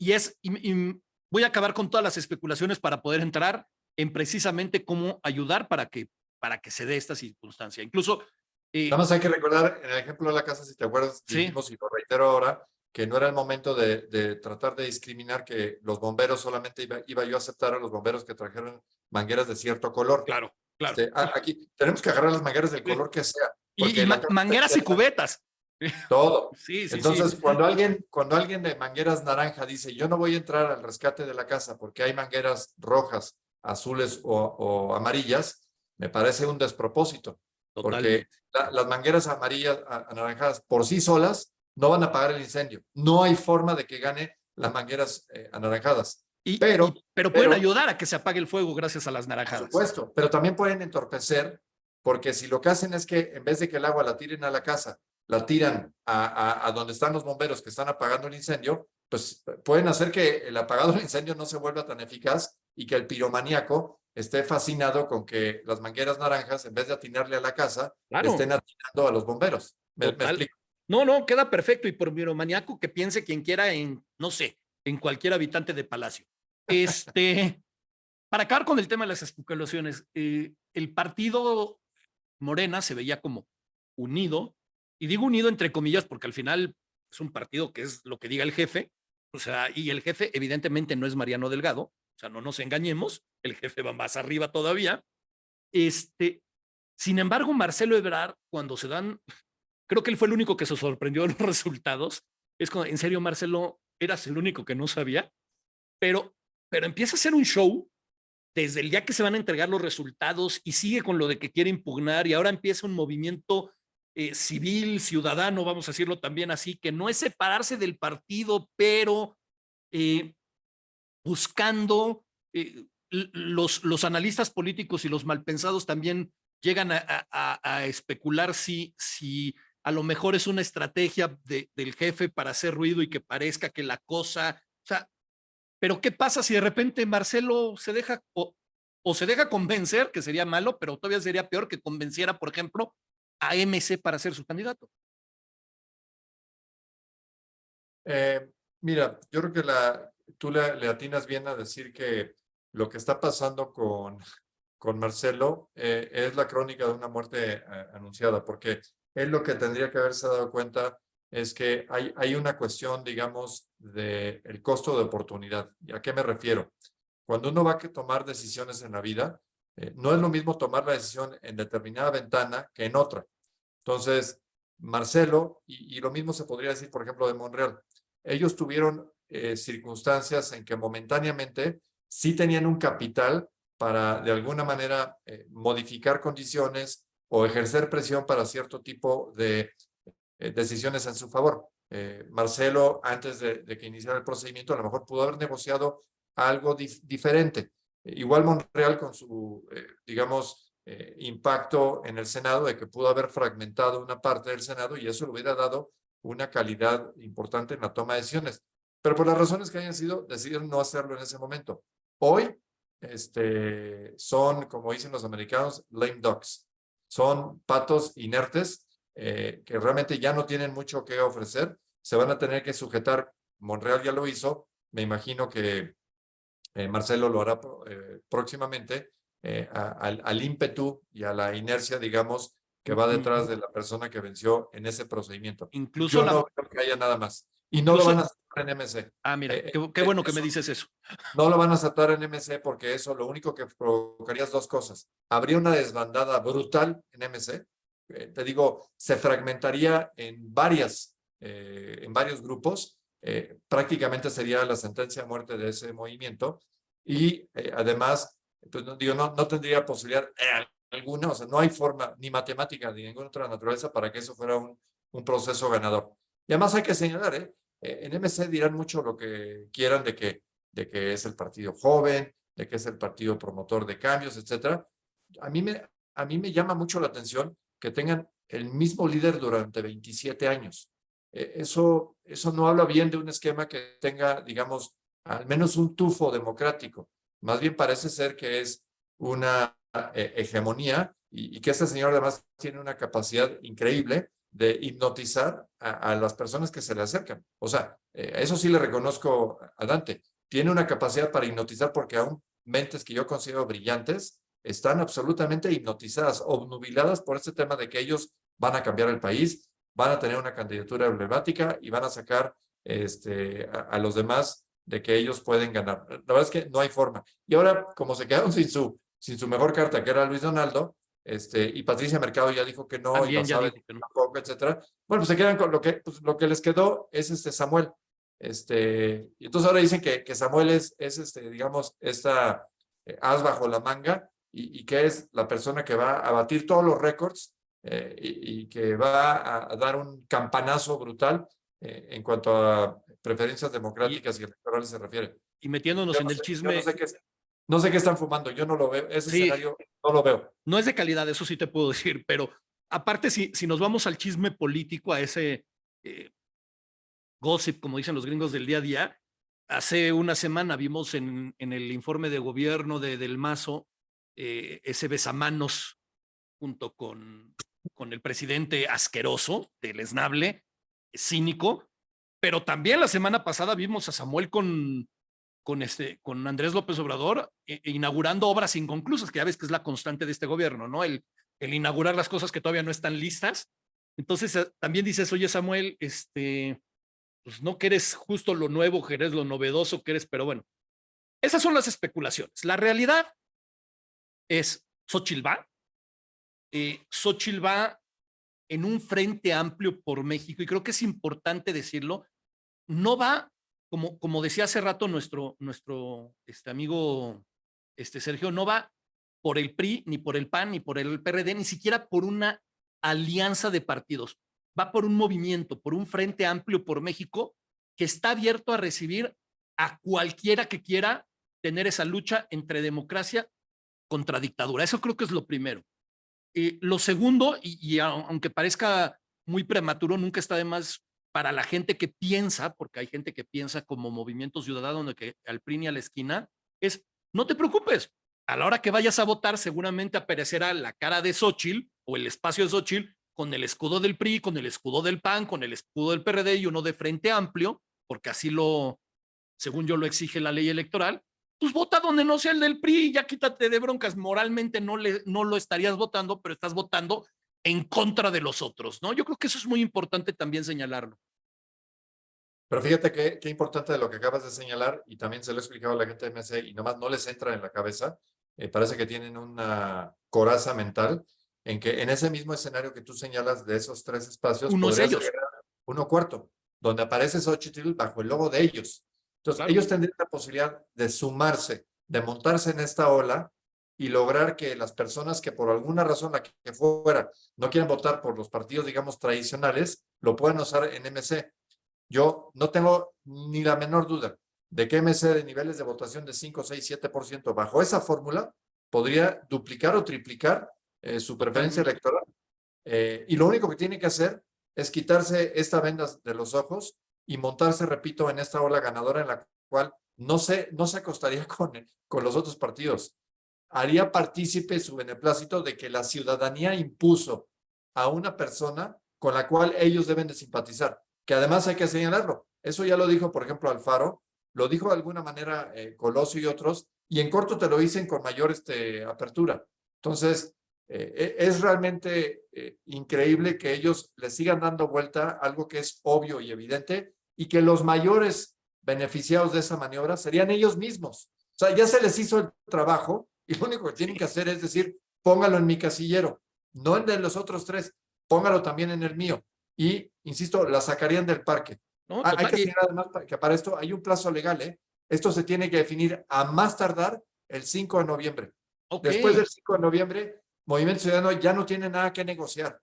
voy a acabar con todas las especulaciones para poder entrar en precisamente cómo ayudar para que se dé esta circunstancia. Incluso nada más hay que recordar, en el ejemplo de la casa, si te acuerdas, dijimos, y lo reitero ahora, que no era el momento de tratar de discriminar, que los bomberos solamente iba yo a aceptar a los bomberos que trajeron mangueras de cierto color. Claro. Aquí tenemos que agarrar las mangueras del color que sea. Y mangueras y cubetas. Todo. Sí. Entonces, cuando alguien de mangueras naranja dice, yo no voy a entrar al rescate de la casa porque hay mangueras rojas, azules o amarillas, me parece un despropósito. Porque las mangueras amarillas, anaranjadas, por sí solas, no van a apagar el incendio. No hay forma de que gane las mangueras anaranjadas. Pero pueden ayudar a que se apague el fuego gracias a las naranjadas. Por supuesto, pero también pueden entorpecer, porque si lo que hacen es que en vez de que el agua la tiren a la casa, la tiran a donde están los bomberos que están apagando el incendio, pues pueden hacer que el apagado del incendio no se vuelva tan eficaz y que el piromaníaco esté fascinado con que las mangueras naranjas, en vez de atinarle a la casa, le Claro, estén atinando a los bomberos. ¿Me total. explico? No, no, queda perfecto. Y por miromaniaco que piense quien quiera en, no sé, en cualquier habitante de Palacio. Para acabar con el tema de las especulaciones, el partido Morena se veía como unido, y digo unido entre comillas porque al final es un partido que es lo que diga el jefe, o sea, y el jefe evidentemente no es Mariano Delgado, o sea, no nos engañemos, el jefe va más arriba todavía. Sin embargo, Marcelo Ebrard, cuando se dan, creo que él fue el único que se sorprendió de los resultados, es como, en serio, Marcelo, eras el único que no sabía, pero, pero empieza a hacer un show desde el día que se van a entregar los resultados y sigue con lo de que quiere impugnar y ahora empieza un movimiento civil, ciudadano, vamos a decirlo también así, que no es separarse del partido, pero eh, buscando, los analistas políticos y los malpensados también llegan a especular si a lo mejor es una estrategia del jefe para hacer ruido y que parezca que la cosa, o sea, pero ¿qué pasa si de repente Marcelo se deja o se deja convencer, que sería malo, pero todavía sería peor que convenciera, por ejemplo, a MC para ser su candidato? Eh, Mira, yo creo que tú le atinas bien a decir que lo que está pasando con Marcelo es la crónica de una muerte anunciada, porque él lo que tendría que haberse dado cuenta es que hay una cuestión, digamos, de el costo de oportunidad. ¿Y a qué me refiero? Cuando uno va a tomar decisiones en la vida, no es lo mismo tomar la decisión en determinada ventana que en otra. Entonces, Marcelo, y lo mismo se podría decir, por ejemplo, de Monreal, ellos tuvieron circunstancias en que momentáneamente sí tenían un capital para, de alguna manera, modificar condiciones o ejercer presión para cierto tipo de decisiones en su favor. Marcelo, antes de que iniciara el procedimiento, a lo mejor pudo haber negociado algo diferente. Igual Monreal con su, digamos, impacto en el Senado, de que pudo haber fragmentado una parte del Senado y eso le hubiera dado una calidad importante en la toma de decisiones. Pero por las razones que hayan sido, decidieron no hacerlo en ese momento. Hoy son, como dicen los americanos, lame ducks. Son patos inertes que realmente ya no tienen mucho que ofrecer. Se van a tener que sujetar. Monreal ya lo hizo. Me imagino que Marcelo lo hará próximamente al ímpetu y a la inercia, digamos, que va detrás de la persona que venció en ese procedimiento. Incluso Yo la, no creo que haya nada más. Y no lo van a incluso, aceptar en MC. mira, qué bueno que me Eso dices eso. no lo van a aceptar en MC porque eso lo único que provocaría es dos cosas. Habría una desbandada brutal en MC. Te digo, se fragmentaría en varios grupos. Prácticamente sería la sentencia de muerte de ese movimiento. Y además, pues no, digo, no tendría posibilidad alguna, o sea, no hay forma ni matemática ni ninguna otra naturaleza para que eso fuera un proceso ganador. Y además hay que señalar, en MC dirán mucho lo que quieran de que es el partido joven, de que es el partido promotor de cambios, etcétera. A mí me llama mucho la atención que tengan el mismo líder durante 27 años. Eso no habla bien de un esquema que tenga, digamos, al menos un tufo democrático. Más bien parece ser que es una hegemonía y que este señor además tiene una capacidad increíble de hipnotizar a las personas que se le acercan. O sea, eso sí le reconozco a Dante. Tiene una capacidad para hipnotizar porque aún mentes que yo considero brillantes están absolutamente hipnotizadas, obnubiladas por este tema de que ellos van a cambiar el país, van a tener una candidatura emblemática y van a sacar a los demás de que ellos pueden ganar. La verdad es que no hay forma. Y ahora, como se quedaron sin su mejor carta, que era Luis Donaldo, y Patricia Mercado ya dijo que no, y También ya Basabe dijo que no. tampoco, etcétera. Bueno, pues se quedan con pues, lo que les quedó es Samuel. Y entonces ahora dicen que Samuel es digamos, esta as bajo la manga y que es la persona que va a batir todos los récords y que va a dar un campanazo brutal en cuanto a preferencias Y, democráticas y electorales se refiere. y metiéndonos en el Yo chisme, no sé qué están fumando, yo no lo veo, ese sí, escenario no lo veo. no es de calidad, eso sí te puedo decir, pero aparte, si nos vamos al chisme político, a ese, eh, gossip, como dicen los gringos del día a día. Hace una semana vimos en el informe de gobierno del Mazo ese besamanos junto con el presidente asqueroso, deleznable, cínico, pero también la semana pasada vimos a Samuel con Andrés López Obrador inaugurando obras inconclusas, que ya ves que es la constante de este gobierno, ¿no? El inaugurar las cosas que todavía no están listas. Entonces también dices, oye Samuel, pues no que eres justo lo nuevo, que eres lo novedoso que eres, pero bueno, esas son las especulaciones. La realidad es Xochitl va en un frente amplio por México, y creo que es importante decirlo, no va, como decía hace rato nuestro amigo Sergio, no va por el PRI, ni por el PAN, ni por el PRD, ni siquiera por una alianza de partidos. Va por un movimiento, por un frente amplio por México que está abierto a recibir a cualquiera que quiera tener esa lucha entre democracia contra dictadura. Eso creo que es lo primero. Lo segundo, y aunque parezca muy prematuro, nunca está de más para la gente que piensa, porque hay gente que piensa como Movimiento Ciudadano, donde que al PRI ni a la esquina, es no te preocupes. A la hora que vayas a votar, seguramente aparecerá la cara de Xochitl o el espacio de Xochitl con el escudo del PRI, con el escudo del PAN, con el escudo del PRD y uno de Frente Amplio, porque así según yo, lo exige la ley electoral. Pues vota donde no sea el del PRI, ya quítate de broncas. Moralmente no lo estarías votando, pero estás votando en contra de los otros, ¿no? Yo creo que eso es muy importante también señalarlo. Pero fíjate qué importante de lo que acabas de señalar, y también se lo he explicado a la gente de MC y nomás no les entra en la cabeza. Parece que tienen una coraza mental en que en ese mismo escenario que tú señalas de esos tres espacios, Uno es podría ser ellos. uno cuarto, donde aparece Xochitl bajo el logo de ellos. Entonces, Claro. ellos tendrían la posibilidad de sumarse, de montarse en esta ola y lograr que las personas que por alguna razón, la que fuera, no quieran votar por los partidos, digamos, tradicionales, lo puedan usar en MC. Yo no tengo ni la menor duda de que MC de niveles de votación de 5, 6, 7% bajo esa fórmula podría duplicar o triplicar su preferencia Totalmente. electoral. Y lo único que tiene que hacer es quitarse esta venda de los ojos y montarse, repito, en esta ola ganadora en la cual no se acostaría con los otros partidos. Haría partícipe su beneplácito de que la ciudadanía impuso a una persona con la cual ellos deben de simpatizar, que además hay que señalarlo. Eso ya lo dijo, por ejemplo, Alfaro, lo dijo de alguna manera Colosio y otros, y en corto te lo dicen con mayor apertura. Entonces, es realmente increíble que ellos le sigan dando vuelta a algo que es obvio y evidente, y que los mayores beneficiados de esa maniobra serían ellos mismos. O sea, ya se les hizo el trabajo y lo único que tienen que hacer es decir, póngalo en mi casillero, no en de los otros tres, póngalo también en el mío. Y, insisto, la sacarían del parque. ¿No? Hay Total. que señalar además que para esto hay un plazo legal, ¿eh? Esto se tiene que definir a más tardar el 5 de noviembre. Ok. Después del 5 de noviembre, Movimiento Ciudadano ya no tiene nada que negociar.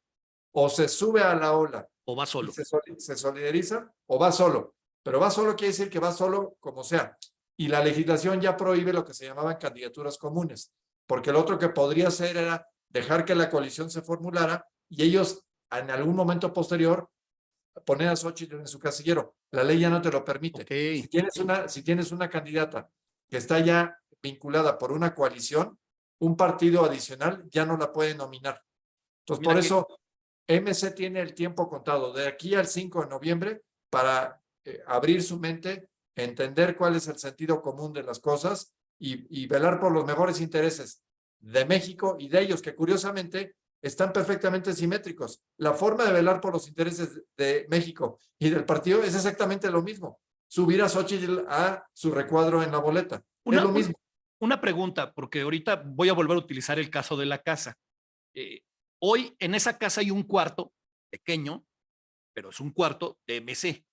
O se sube a la ola O va y solo. se solidariza, o va solo. Pero va solo quiere decir que va solo como sea. Y la legislación ya prohíbe lo que se llamaban candidaturas comunes, porque lo otro que podría hacer era dejar que la coalición se formulara y ellos en algún momento posterior poner a Xochitl en su casillero. La ley ya no te lo permite. Ok. Si tienes una candidata que está ya vinculada por una coalición, un partido adicional ya no la puede nominar. Entonces, Mira por que eso, MC tiene el tiempo contado de aquí al 5 de noviembre para abrir su mente, entender cuál es el sentido común de las cosas y velar por los mejores intereses de México y de ellos, que curiosamente están perfectamente simétricos. La forma de velar por los intereses de México y del partido es exactamente lo mismo. Subir a Xochitl a su recuadro en la boleta. Es lo mismo. una pregunta, porque ahorita voy a volver a utilizar el caso de la casa. Hoy en esa casa hay un cuarto pequeño, pero es un cuarto de MC.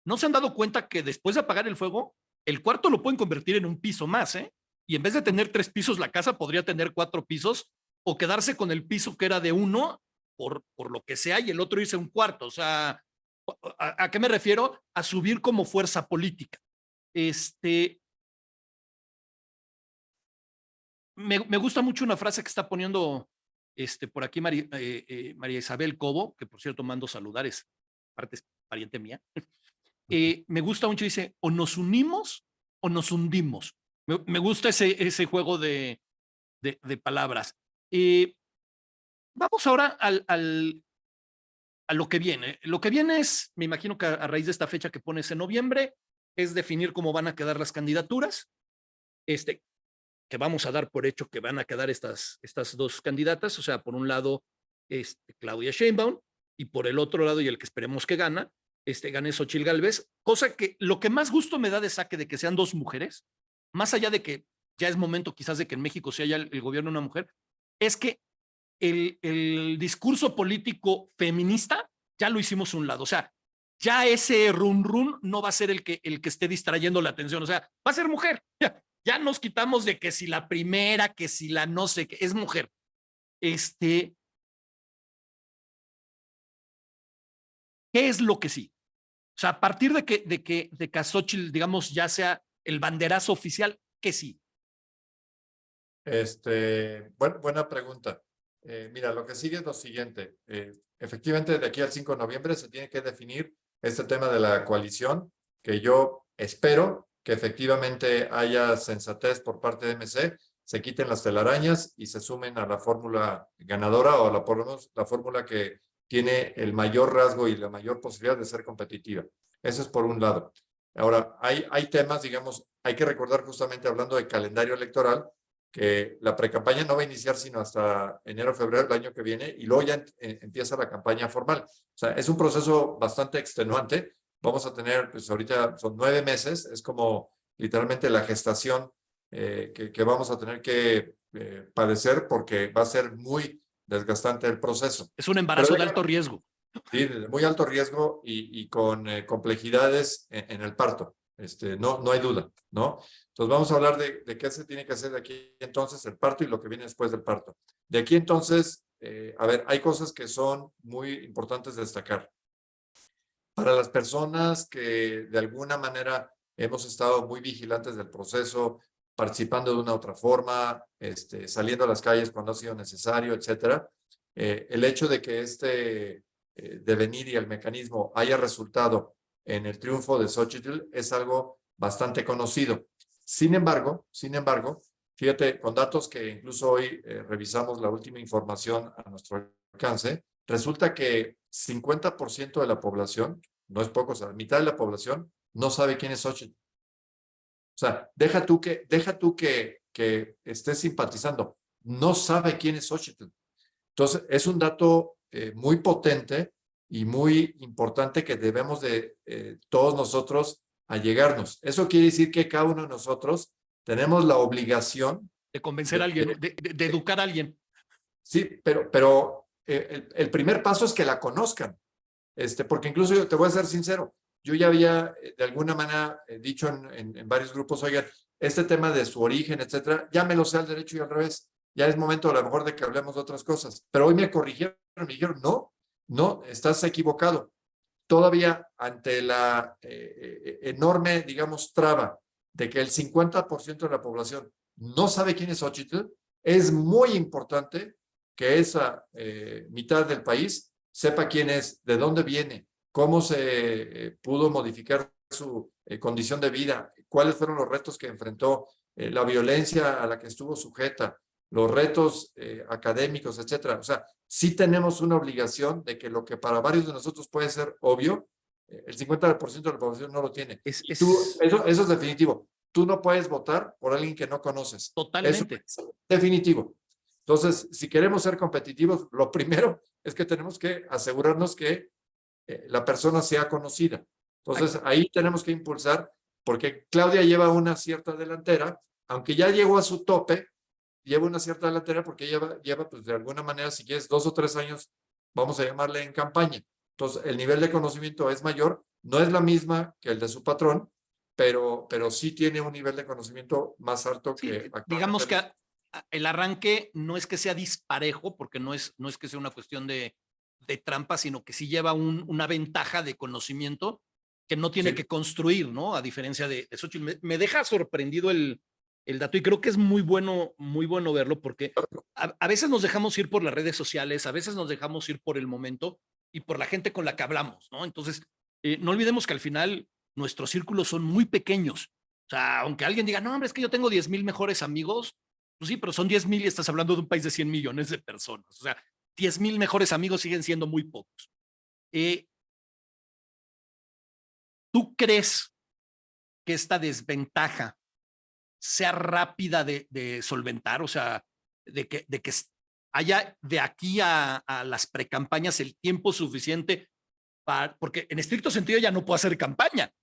¿No se han dado cuenta que después de apagar el fuego, el cuarto lo pueden convertir en un piso más, ¿eh? Y en vez de tener 3 pisos, la casa podría tener 4 pisos o quedarse con el piso que era de uno por lo que sea y el otro irse un cuarto. O sea, ¿a qué me refiero? A subir como fuerza política. Me gusta mucho una frase que está poniendo por aquí María Isabel Cobo, que por cierto mando saludar, aparte es pariente mía. Me gusta mucho, dice, o nos unimos o nos hundimos. Me gusta ese juego de palabras. Vamos ahora a lo que viene. Lo que viene es, me imagino que a raíz de esta fecha que pones en noviembre, es definir cómo van a quedar las candidaturas. Que vamos a dar por hecho que van a quedar estas dos candidatas, o sea, por un lado, Claudia Sheinbaum, y por el otro lado, y el que esperemos que gane Xóchitl Gálvez, cosa que lo que más gusto me da de Saque de que sean dos mujeres, más allá de que ya es momento quizás de que en México se haya el gobierno de una mujer, es que el discurso político feminista ya lo hicimos a un lado, o sea, ya ese run run no va a ser el que esté distrayendo la atención, o sea, va a ser mujer, ya nos quitamos de que si la primera, que si la no sé, que es mujer. ¿Qué es lo que sí? O sea, a partir de que Xóchitl, digamos, ya sea el banderazo oficial, que sí. Buena pregunta. Mira, lo que sigue es lo siguiente. Efectivamente, de aquí al 5 de noviembre se tiene que definir este tema de la coalición, que yo espero que efectivamente haya sensatez por parte de MC, se quiten las telarañas y se sumen a la fórmula ganadora o por lo menos la fórmula que tiene el mayor rasgo y la mayor posibilidad de ser competitiva. Eso es por un lado. Ahora, hay temas, digamos, hay que recordar justamente hablando de calendario electoral, que la precampaña no va a iniciar sino hasta enero o febrero del año que viene y luego ya empieza la campaña formal. O sea, es un proceso bastante extenuante. Vamos a tener, pues ahorita son 9 meses, es como literalmente la gestación que vamos a tener que padecer porque va a ser muy desgastante el proceso. Es un embarazo de alto riesgo. Sí, de muy alto riesgo y con complejidades en el parto. No hay duda, ¿no? Entonces vamos a hablar de qué se tiene que hacer de aquí entonces el parto y lo que viene después del parto. De aquí entonces, a ver, hay cosas que son muy importantes de destacar. Para las personas que de alguna manera hemos estado muy vigilantes del proceso, participando de una u otra forma, saliendo a las calles cuando ha sido necesario, etcétera, el hecho de que devenir y el mecanismo haya resultado en el triunfo de Xóchitl es algo bastante conocido. Sin embargo, fíjate, con datos que incluso hoy revisamos la última información a nuestro alcance, resulta que 50% de la población, no es poco, o sea, mitad de la población no sabe quién es Xóchitl. O sea, deja tú que esté simpatizando, no sabe quién es Xóchitl. Entonces, es un dato muy potente y muy importante que debemos de todos nosotros allegarnos. Eso quiere decir que cada uno de nosotros tenemos la obligación de convencer a alguien, de educar a alguien. Sí, pero el primer paso es que la conozcan. Porque incluso yo te voy a ser sincero, yo ya había de alguna manera dicho en varios grupos, oigan, este tema de su origen, etcétera, ya me lo sé al derecho y al revés. Ya es momento a lo mejor de que hablemos de otras cosas. Pero hoy me corrigieron, me dijeron, no, estás equivocado. Todavía ante la enorme, digamos, traba de que el 50% de la población no sabe quién es Xóchitl, es muy importante que esa mitad del país sepa quién es, de dónde viene, cómo se pudo modificar su condición de vida, cuáles fueron los retos que enfrentó, la violencia a la que estuvo sujeta, los retos académicos, etcétera. O sea, sí tenemos una obligación de que lo que para varios de nosotros puede ser obvio, el 50% de la población no lo tiene. Eso es definitivo. Tú no puedes votar por alguien que no conoces. Totalmente. Eso es definitivo. Entonces, si queremos ser competitivos, lo primero es que tenemos que asegurarnos que la persona sea conocida. Entonces, ahí tenemos que impulsar, porque Claudia lleva una cierta delantera, aunque ya llegó a su tope, lleva una cierta delantera porque lleva pues de alguna manera, si quieres, 2 o 3 años, vamos a llamarle en campaña. Entonces, el nivel de conocimiento es mayor, no es la misma que el de su patrón, pero sí tiene un nivel de conocimiento más alto sí, que digamos que el arranque no es que sea disparejo, porque no es que sea una cuestión de trampa, sino que sí lleva una ventaja de conocimiento que no tiene que construir, ¿no? A diferencia de Xóchitl. Me deja sorprendido el dato y creo que es muy bueno verlo porque a veces nos dejamos ir por las redes sociales, a veces nos dejamos ir por el momento y por la gente con la que hablamos, ¿no? Entonces, No olvidemos que al final nuestros círculos son muy pequeños. O sea, aunque alguien diga, no, hombre, es que yo tengo 10,000 mejores amigos, pues sí, pero son 10,000 y estás hablando de un país de 100 millones de personas. O sea, 10,000 mejores amigos siguen siendo muy pocos. Eh, ¿Tú crees que esta desventaja sea rápida de solventar? O sea, de que haya de aquí a las precampañas el tiempo suficiente para, porque en estricto sentido ella no puede hacer campaña.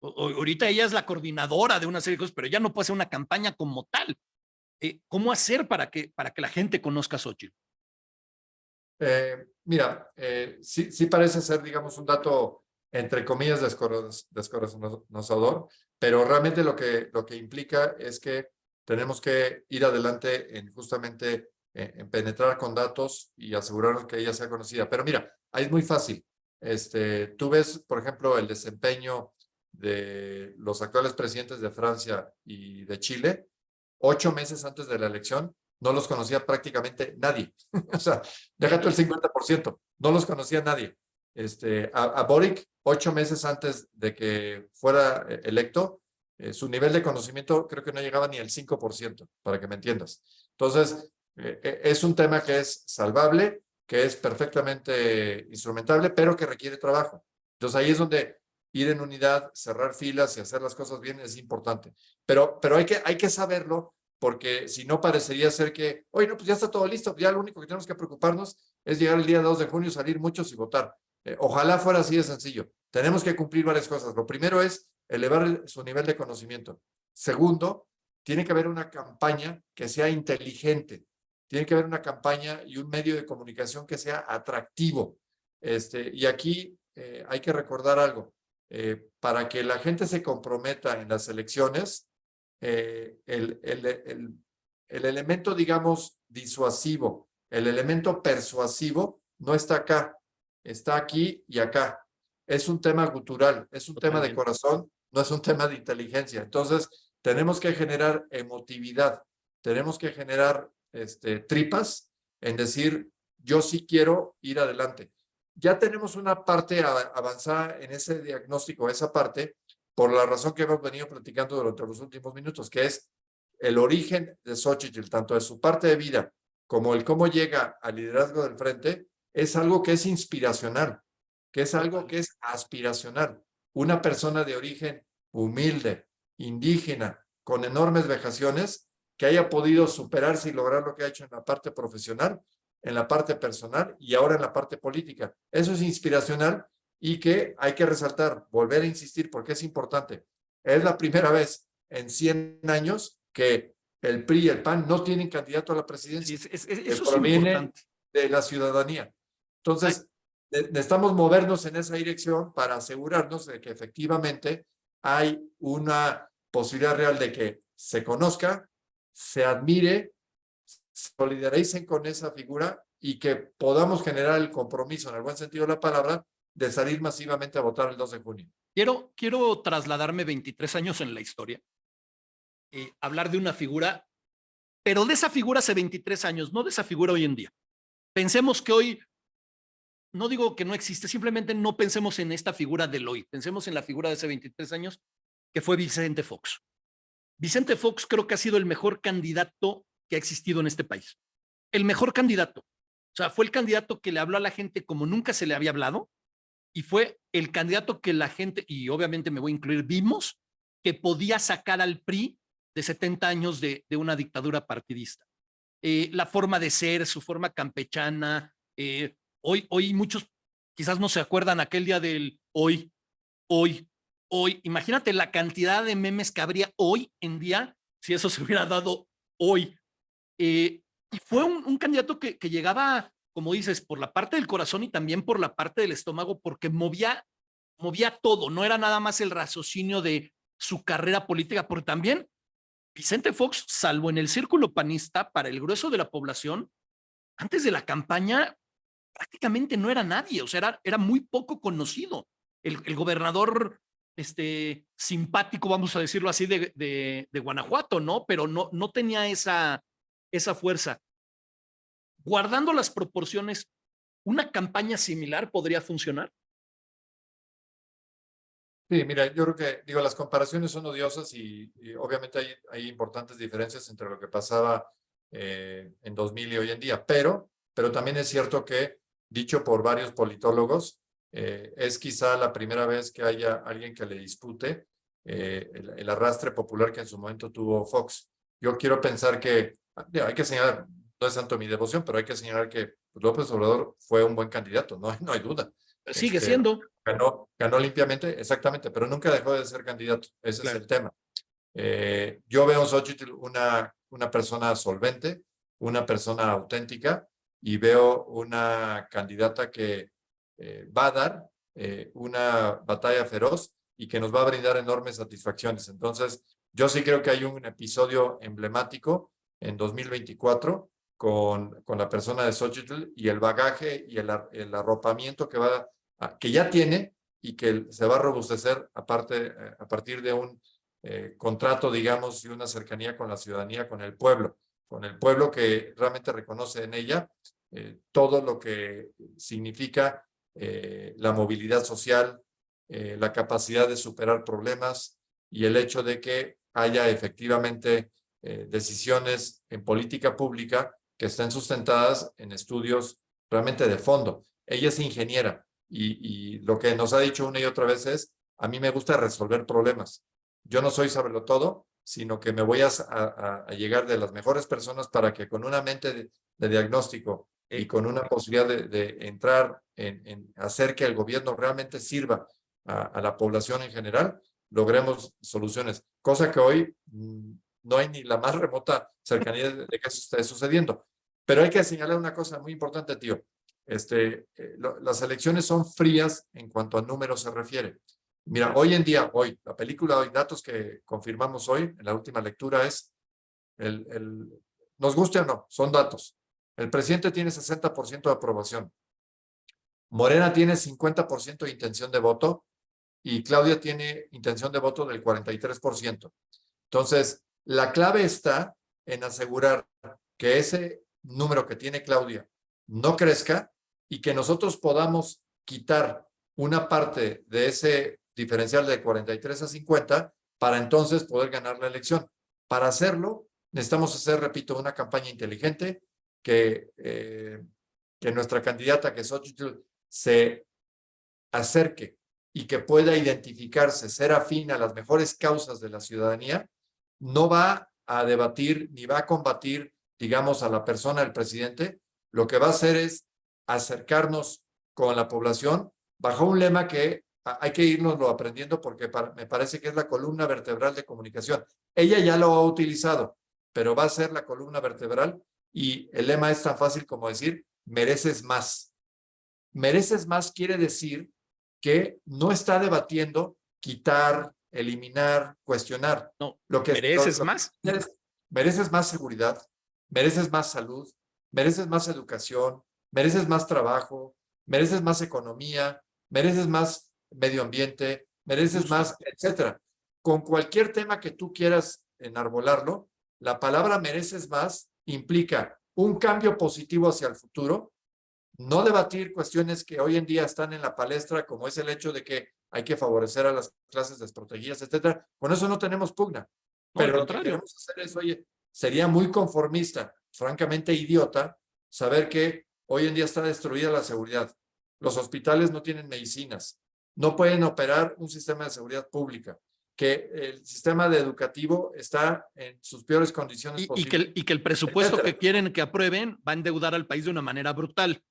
Ahorita ella es la coordinadora de una serie de cosas, pero ella no puede hacer una campaña como tal. ¿Cómo hacer para que la gente conozca a Xochitl? Mira, sí parece ser, digamos, un dato, entre comillas, descorazonador, pero realmente lo que implica es que tenemos que ir adelante en justamente en penetrar con datos y asegurarnos que ella sea conocida. Pero mira, ahí es muy fácil. Tú ves, por ejemplo, el desempeño de los actuales presidentes de Francia y de Chile, 8 meses antes de la elección, no los conocía prácticamente nadie. O sea, deja tú el 50%, no los conocía nadie. A Boric, 8 meses antes de que fuera electo, su nivel de conocimiento creo que no llegaba ni al 5%, para que me entiendas. Entonces, es un tema que es salvable, que es perfectamente instrumentable, pero que requiere trabajo. Entonces, ahí es donde ir en unidad, cerrar filas y hacer las cosas bien es importante. Pero hay que saberlo, porque si no parecería ser que, oye, no, pues ya está todo listo, ya lo único que tenemos que preocuparnos es llegar el día 2 de junio, salir muchos y votar. Ojalá fuera así de sencillo. Tenemos que cumplir varias cosas. Lo primero es elevar su nivel de conocimiento. Segundo, tiene que haber una campaña que sea inteligente. Tiene que haber una campaña y un medio de comunicación que sea atractivo. Y aquí hay que recordar algo. Para que la gente se comprometa en las elecciones, el elemento, digamos, disuasivo, el elemento persuasivo no está acá, está aquí y acá. Es un tema cultural, es un tema de corazón, no es un tema de inteligencia. Entonces, tenemos que generar emotividad, tenemos que generar tripas en decir, yo sí quiero ir adelante. Ya tenemos una parte avanzada en ese diagnóstico, esa parte, por la razón que hemos venido platicando durante los últimos minutos, que es el origen de Xochitl, tanto de su parte de vida como el cómo llega al liderazgo del frente, es algo que es inspiracional, que es algo que es aspiracional. Una persona de origen humilde, indígena, con enormes vejaciones, que haya podido superarse y lograr lo que ha hecho en la parte profesional, en la parte personal y ahora en la parte política. Eso es inspiracional y que hay que resaltar, volver a insistir porque es importante. Es la primera vez en 100 años que el PRI y el PAN no tienen candidato a la presidencia. Sí, Que eso es proviene importante. de la ciudadanía. Ay, Entonces, necesitamos movernos en esa dirección para asegurarnos de que efectivamente hay una posibilidad real de que se conozca, se admire, se solidaricen con esa figura y que podamos generar el compromiso, en el buen sentido de la palabra, de salir masivamente a votar el 2 de junio. quiero trasladarme 23 años en la historia, hablar de una figura, pero de esa figura hace 23 años, no de esa figura hoy en día. Pensemos que hoy, no digo que no existe, simplemente no pensemos en esta figura del hoy, pensemos en la figura de hace 23 años, que fue Vicente Fox. Vicente Fox creo que ha sido el mejor candidato que ha existido en este país. El mejor candidato. O sea, fue el candidato que le habló a la gente como nunca se le había hablado y fue el candidato que la gente, y obviamente me voy a incluir, vimos que podía sacar al PRI de 70 años de una dictadura partidista. La forma de ser, su forma campechana. Hoy muchos quizás no se acuerdan aquel día del hoy, hoy. Imagínate la cantidad de memes que habría hoy en día si eso se hubiera dado hoy. Y fue un candidato que llegaba, como dices, por la parte del corazón y también por la parte del estómago, porque movía todo, no era nada más el raciocinio de su carrera política, porque también Vicente Fox, salvo en el círculo panista, para el grueso de la población, antes de la campaña prácticamente no era nadie, o sea, era muy poco conocido. El gobernador simpático, vamos a decirlo así, de Guanajuato, ¿no? Pero no tenía esa fuerza. Guardando las proporciones, ¿una campaña similar podría funcionar? Sí, mira, yo creo que, digo, las comparaciones son odiosas y obviamente hay importantes diferencias entre lo que pasaba en 2000 y hoy en día, pero también es cierto que, dicho por varios politólogos, es quizá la primera vez que haya alguien que le dispute el arrastre popular que en su momento tuvo Fox. Yo quiero pensar que, digo, hay que señalar, no es tanto mi devoción, pero hay que señalar que López Obrador fue un buen candidato, no hay duda. Sigue siendo. Ganó limpiamente, exactamente, pero nunca dejó de ser candidato. Ese es Claro. el tema. Yo veo en Xochitl una persona solvente, una persona auténtica, y veo una candidata que va a dar una batalla feroz y que nos va a brindar enormes satisfacciones. Entonces, yo sí creo que hay un episodio emblemático en 2024 con la persona de Xochitl y el bagaje y el arropamiento que ya tiene y que se va a robustecer a partir de un contrato, digamos, y una cercanía con la ciudadanía, con el pueblo que realmente reconoce en ella todo lo que significa la movilidad social, la capacidad de superar problemas y el hecho de que haya efectivamente decisiones en política pública que estén sustentadas en estudios realmente de fondo. Ella es ingeniera y lo que nos ha dicho una y otra vez es, a mí me gusta resolver problemas. Yo no soy saberlotodo, sino que me voy a llegar de las mejores personas para que con una mente de diagnóstico y con una posibilidad de entrar en hacer que el gobierno realmente sirva a la población en general, logremos soluciones. Cosa que hoy no hay ni la más remota cercanía de que eso esté sucediendo. Pero hay que señalar una cosa muy importante, tío. Las elecciones son frías en cuanto a números se refiere. Mira, hoy en día, la película, hoy, datos que confirmamos hoy en la última lectura es, nos guste o no, son datos. El presidente tiene 60% de aprobación. Morena tiene 50% de intención de voto y Claudia tiene intención de voto del 43%. Entonces, la clave está en asegurar que ese número que tiene Claudia no crezca y que nosotros podamos quitar una parte de ese diferencial de 43 a 50 para entonces poder ganar la elección. Para hacerlo, necesitamos hacer, repito, una campaña inteligente que nuestra candidata, que es Xochitl, se acerque y que pueda identificarse, ser afín a las mejores causas de la ciudadanía, no va a debatir ni va a combatir, digamos, a la persona del presidente. Lo que va a hacer es acercarnos con la población bajo un lema que hay que irnoslo aprendiendo porque me parece que es la columna vertebral de comunicación. Ella ya lo ha utilizado, pero va a ser la columna vertebral y el lema es tan fácil como decir, mereces más. Mereces más quiere decir que no está debatiendo quitar, eliminar, cuestionar. No, Lo que, ¿mereces lo que más? mereces más seguridad, mereces más salud, mereces más educación, mereces más trabajo, mereces más economía, mereces más medio ambiente, mereces Justo. más, etcétera. Con cualquier tema que tú quieras enarbolarlo, la palabra mereces más implica un cambio positivo hacia el futuro, no debatir cuestiones que hoy en día están en la palestra, como es el hecho de que hay que favorecer a las clases desprotegidas, etcétera. Con eso no tenemos pugna. No, al Pero lo que contrario. queremos hacer es, oye, sería muy conformista, francamente idiota, saber que hoy en día está destruida la seguridad. Los hospitales no tienen medicinas, no pueden operar un sistema de seguridad pública, que el sistema educativo está en sus peores condiciones posibles, Y que el presupuesto etcétera. que quieren que aprueben va a endeudar al país de una manera brutal.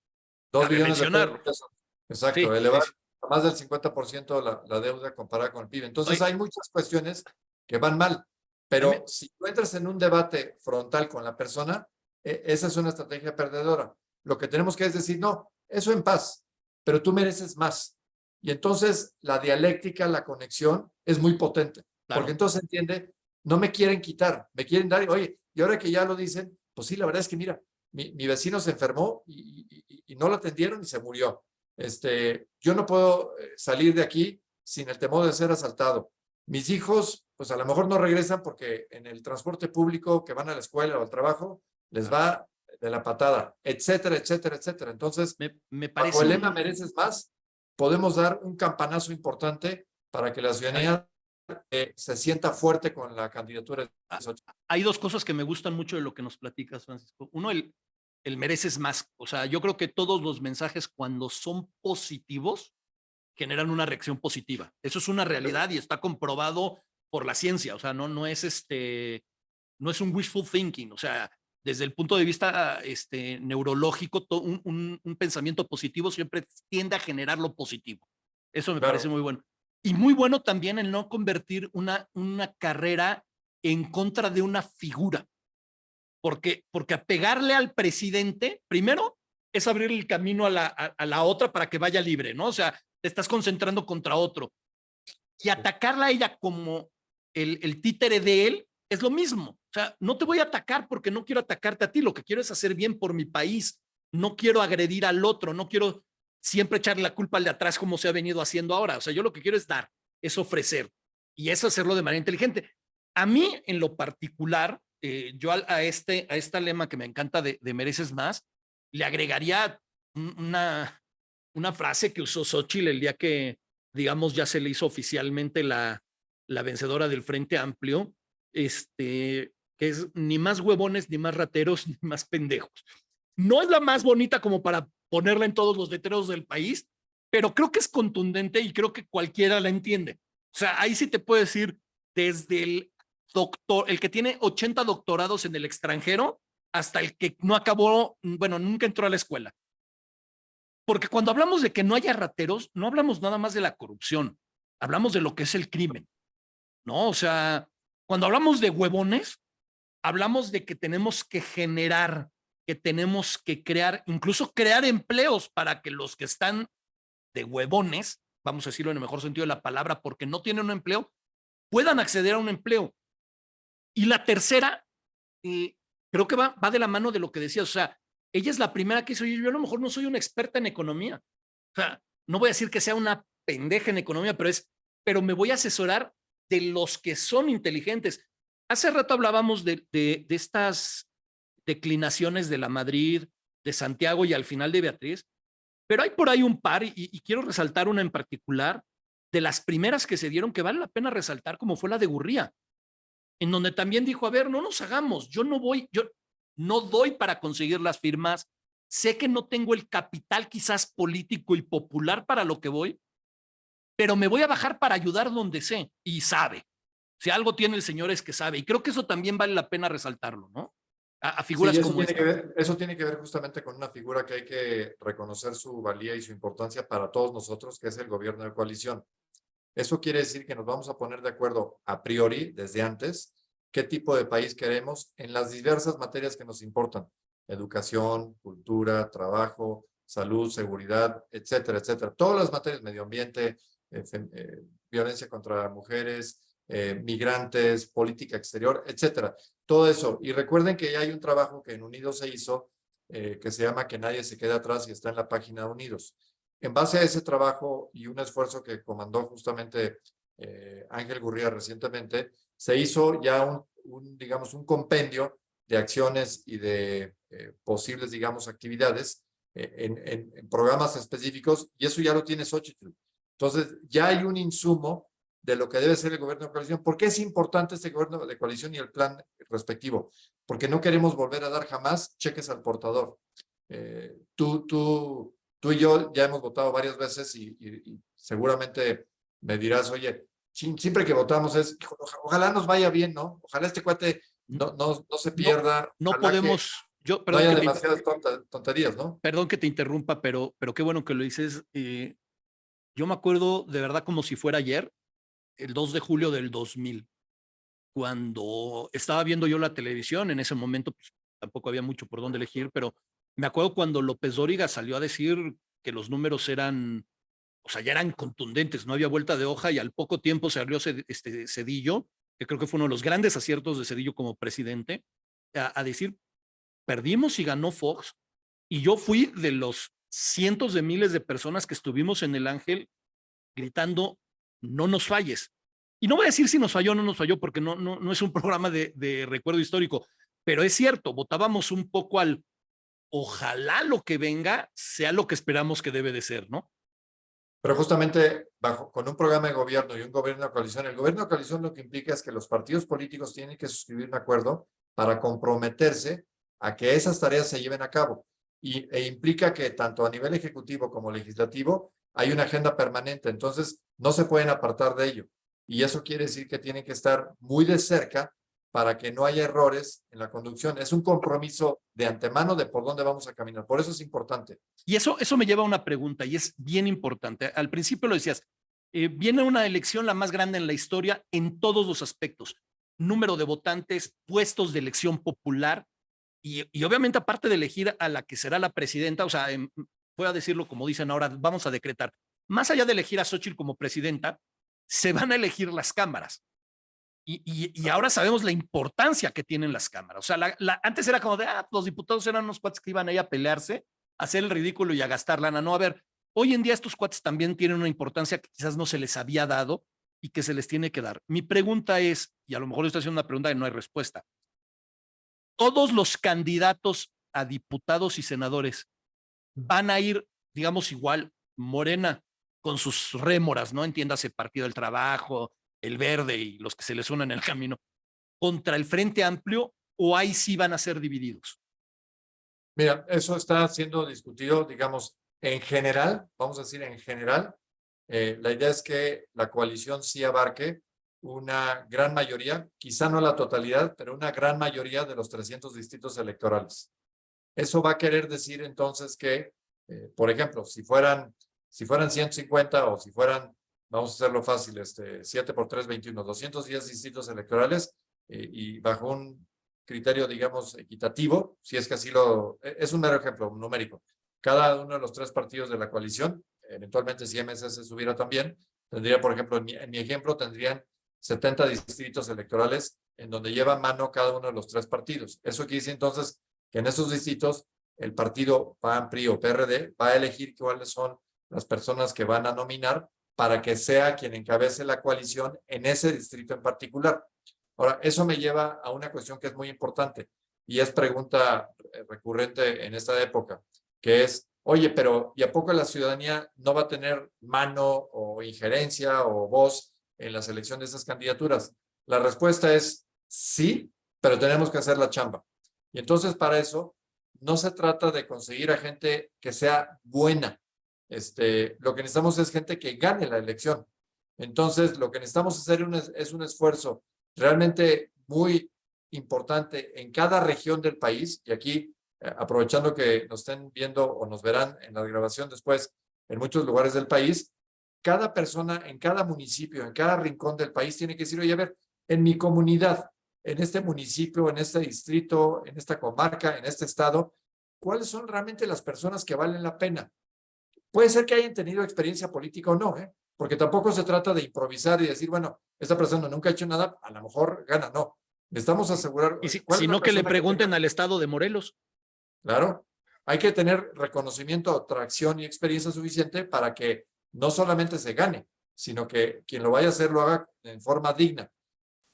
2 Cabe billones de mencionarlo. pesos. Exacto, Sí, elevar sí, sí. a más del 50% la deuda comparada con el PIB. Entonces Oye, hay muchas cuestiones que van mal, a mí, pero si tú entras en un debate frontal con la persona, esa es una estrategia perdedora. Lo que tenemos que es decir, no, eso en paz, pero tú mereces más. Y entonces la dialéctica, la conexión es muy potente, porque claro. entonces entiende, no me quieren quitar, me quieren dar, oye, y ahora que ya lo dicen, pues sí, la verdad es que mira, mi vecino se enfermó y no lo atendieron y se murió. Yo no puedo salir de aquí sin el temor de ser asaltado. Mis hijos, pues a lo mejor no regresan porque en el transporte público que van a la escuela o al trabajo, les va de la patada, etcétera, etcétera, etcétera. Entonces, Me bajo parece el lema un, mereces más, podemos dar un campanazo importante para que la Hay, ciudadanía se sienta fuerte con la candidatura de Xochitl. hay dos cosas que me gustan mucho de lo que nos platicas, Francisco. Uno, el mereces más. O sea, yo creo que todos los mensajes cuando son positivos generan una reacción positiva. Eso es una realidad y está comprobado por la ciencia. O sea, no es no es un wishful thinking. O sea, desde el punto de vista neurológico, un pensamiento positivo siempre tiende a generar lo positivo. Eso me parece Claro, muy bueno. Y muy bueno también el no convertir una carrera en contra de una figura, porque apegarle al presidente, primero, es abrir el camino a la otra para que vaya libre, ¿no? O sea, te estás concentrando contra otro. Y atacarla a ella como el títere de él es lo mismo. O sea, no te voy a atacar porque no quiero atacarte a ti, lo que quiero es hacer bien por mi país. No quiero agredir al otro, no quiero siempre echarle la culpa al de atrás como se ha venido haciendo ahora. O sea, yo lo que quiero es dar, es ofrecer y es hacerlo de manera inteligente. A mí, en lo particular, yo a esta lema que me encanta de mereces más, le agregaría una frase que usó Xochitl el día que, digamos, ya se le hizo oficialmente la vencedora del Frente Amplio, que es ni más huevones, ni más rateros, ni más pendejos. No es la más bonita como para ponerla en todos los letreros del país, pero creo que es contundente y creo que cualquiera la entiende. O sea, ahí sí te puedo decir, desde el doctor, el que tiene 80 doctorados en el extranjero, hasta el que no acabó, bueno, nunca entró a la escuela. Porque cuando hablamos de que no haya rateros, no hablamos nada más de la corrupción, hablamos de lo que es el crimen, ¿no? O sea, cuando hablamos de huevones, hablamos de que tenemos que generar, que tenemos que crear, incluso crear empleos para que los que están de huevones, vamos a decirlo en el mejor sentido de la palabra, porque no tienen un empleo, puedan acceder a un empleo. Y la tercera, eh, creo que va de la mano de lo que decías, o sea, ella es la primera que hizo, yo a lo mejor no soy una experta en economía, o sea, no voy a decir que sea una pendeja en economía, pero me voy a asesorar de los que son inteligentes. Hace rato hablábamos de estas declinaciones de la Madrid, de Santiago y al final de Beatriz, pero hay por ahí un par y quiero resaltar una en particular de las primeras que se dieron que vale la pena resaltar, como fue la de Gurría, en donde también dijo, a ver, no nos hagamos, yo no doy para conseguir las firmas, sé que no tengo el capital quizás político y popular para lo que voy, pero me voy a bajar para ayudar donde sé y sabe. Si algo tiene el señor es que sabe, y creo que eso también vale la pena resaltarlo, ¿no? A sí, figuras como esta. eso tiene que ver justamente con una figura que hay que reconocer su valía y su importancia para todos nosotros, que es el gobierno de coalición. Eso quiere decir que nos vamos a poner de acuerdo a priori, desde antes, qué tipo de país queremos en las diversas materias que nos importan. Educación, cultura, trabajo, salud, seguridad, etcétera, etcétera. Todas las materias, medio ambiente, violencia contra mujeres, migrantes, política exterior, etcétera. Todo eso. Y recuerden que ya hay un trabajo que en Unidos se hizo, que se llama Que nadie se quede atrás y está en la página de Unidos. En base a ese trabajo y un esfuerzo que comandó justamente Ángel Gurría recientemente, se hizo ya digamos, un compendio de acciones y de posibles, digamos, actividades en programas específicos, y eso ya lo tiene Xochitl. Entonces, ya hay un insumo de lo que debe ser el gobierno de coalición. ¿Por qué es importante este gobierno de coalición y el plan respectivo? Porque no queremos volver a dar jamás cheques al portador. Tú y yo ya hemos votado varias veces y seguramente me dirás, oye, siempre que votamos es, ojalá nos vaya bien, ¿no? Ojalá este cuate no se No, pierda, no ojalá que podemos, yo, no haya demasiadas tonterías, ¿no? perdón que te interrumpa, pero qué bueno que lo dices. Yo me acuerdo de verdad como si fuera ayer, el 2 de julio del 2000, cuando estaba viendo yo la televisión, en ese momento pues, tampoco había mucho por dónde elegir, pero me acuerdo cuando López Dóriga salió a decir que los números eran, o sea, ya eran contundentes, no había vuelta de hoja y al poco tiempo se abrió Cedillo, que creo que fue uno de los grandes aciertos de Cedillo como presidente, a decir, perdimos y ganó Fox, y yo fui de los cientos de miles de personas que estuvimos en el Ángel gritando, no nos falles. Y no voy a decir si nos falló o no nos falló, porque no es un programa de recuerdo histórico, pero es cierto, votábamos un poco al ojalá lo que venga sea lo que esperamos que debe de ser, ¿no? Pero justamente con un programa de gobierno y un gobierno de coalición, el gobierno de coalición lo que implica es que los partidos políticos tienen que suscribir un acuerdo para comprometerse a que esas tareas se lleven a cabo. E implica que tanto a nivel ejecutivo como legislativo hay una agenda permanente, entonces no se pueden apartar de ello. Y eso quiere decir que tienen que estar muy de cerca para que no haya errores en la conducción. Es un compromiso de antemano de por dónde vamos a caminar. Por eso es importante. Y eso me lleva a una pregunta y es bien importante. Al principio lo decías, viene una elección la más grande en la historia en todos los aspectos. Número de votantes, puestos de elección popular y obviamente aparte de elegir a la que será la presidenta, o sea, voy a decirlo como dicen ahora, vamos a decretar, más allá de elegir a Xochitl como presidenta, se van a elegir las cámaras. Y ahora sabemos la importancia que tienen las cámaras. O sea, antes era como de, los diputados eran unos cuates que iban ahí a pelearse, a hacer el ridículo y a gastar lana. No, a ver, hoy en día estos cuates también tienen una importancia que quizás no se les había dado y que se les tiene que dar. Mi pregunta es, y a lo mejor estoy haciendo una pregunta que no hay respuesta, ¿todos los candidatos a diputados y senadores van a ir, digamos, igual, Morena, con sus rémoras, ¿no? Entiéndase, Partido del Trabajo, el Verde y los que se les unan en el camino, contra el Frente Amplio, o ahí sí van a ser divididos? Mira, eso está siendo discutido, digamos, en general, vamos a decir en general. La idea es que la coalición sí abarque una gran mayoría, quizá no la totalidad, pero una gran mayoría de los 300 distritos electorales. Eso va a querer decir entonces que, por ejemplo, si fueran 150 o si fueran, vamos a hacerlo fácil, 7 por 3, 21, 210 distritos electorales y bajo un criterio, digamos, equitativo, si es que así es un mero ejemplo numérico. Cada uno de los 3 partidos de la coalición, eventualmente si MSS subiera también, tendría, por ejemplo, en mi ejemplo, tendrían 70 distritos electorales en donde lleva mano cada uno de los 3 partidos. Eso quiere decir entonces que en esos distritos el partido PAN, PRI o PRD va a elegir cuáles son las personas que van a nominar para que sea quien encabece la coalición en ese distrito en particular. Ahora, eso me lleva a una cuestión que es muy importante y es pregunta recurrente en esta época, que es, oye, pero ¿y a poco la ciudadanía no va a tener mano o injerencia o voz en la selección de esas candidaturas? La respuesta es sí, pero tenemos que hacer la chamba. Y entonces para eso no se trata de conseguir a gente que sea buena. Lo que necesitamos es gente que gane la elección. Entonces lo que necesitamos hacer es un esfuerzo realmente muy importante en cada región del país. Y aquí, aprovechando que nos estén viendo o nos verán en la grabación después en muchos lugares del país, cada persona en cada municipio, en cada rincón del país tiene que decir, oye, a ver, en mi comunidad, en este municipio, en este distrito, en esta comarca, en este estado, ¿cuáles son realmente las personas que valen la pena? Puede ser que hayan tenido experiencia política o no, porque tampoco se trata de improvisar y decir, bueno, esta persona nunca ha hecho nada, a lo mejor gana, no. Necesitamos asegurar, Y ¿cuál es la sino que le persona que pregunten tenga? al estado de Morelos. Claro, hay que tener reconocimiento, tracción y experiencia suficiente para que no solamente se gane, sino que quien lo vaya a hacer lo haga en forma digna.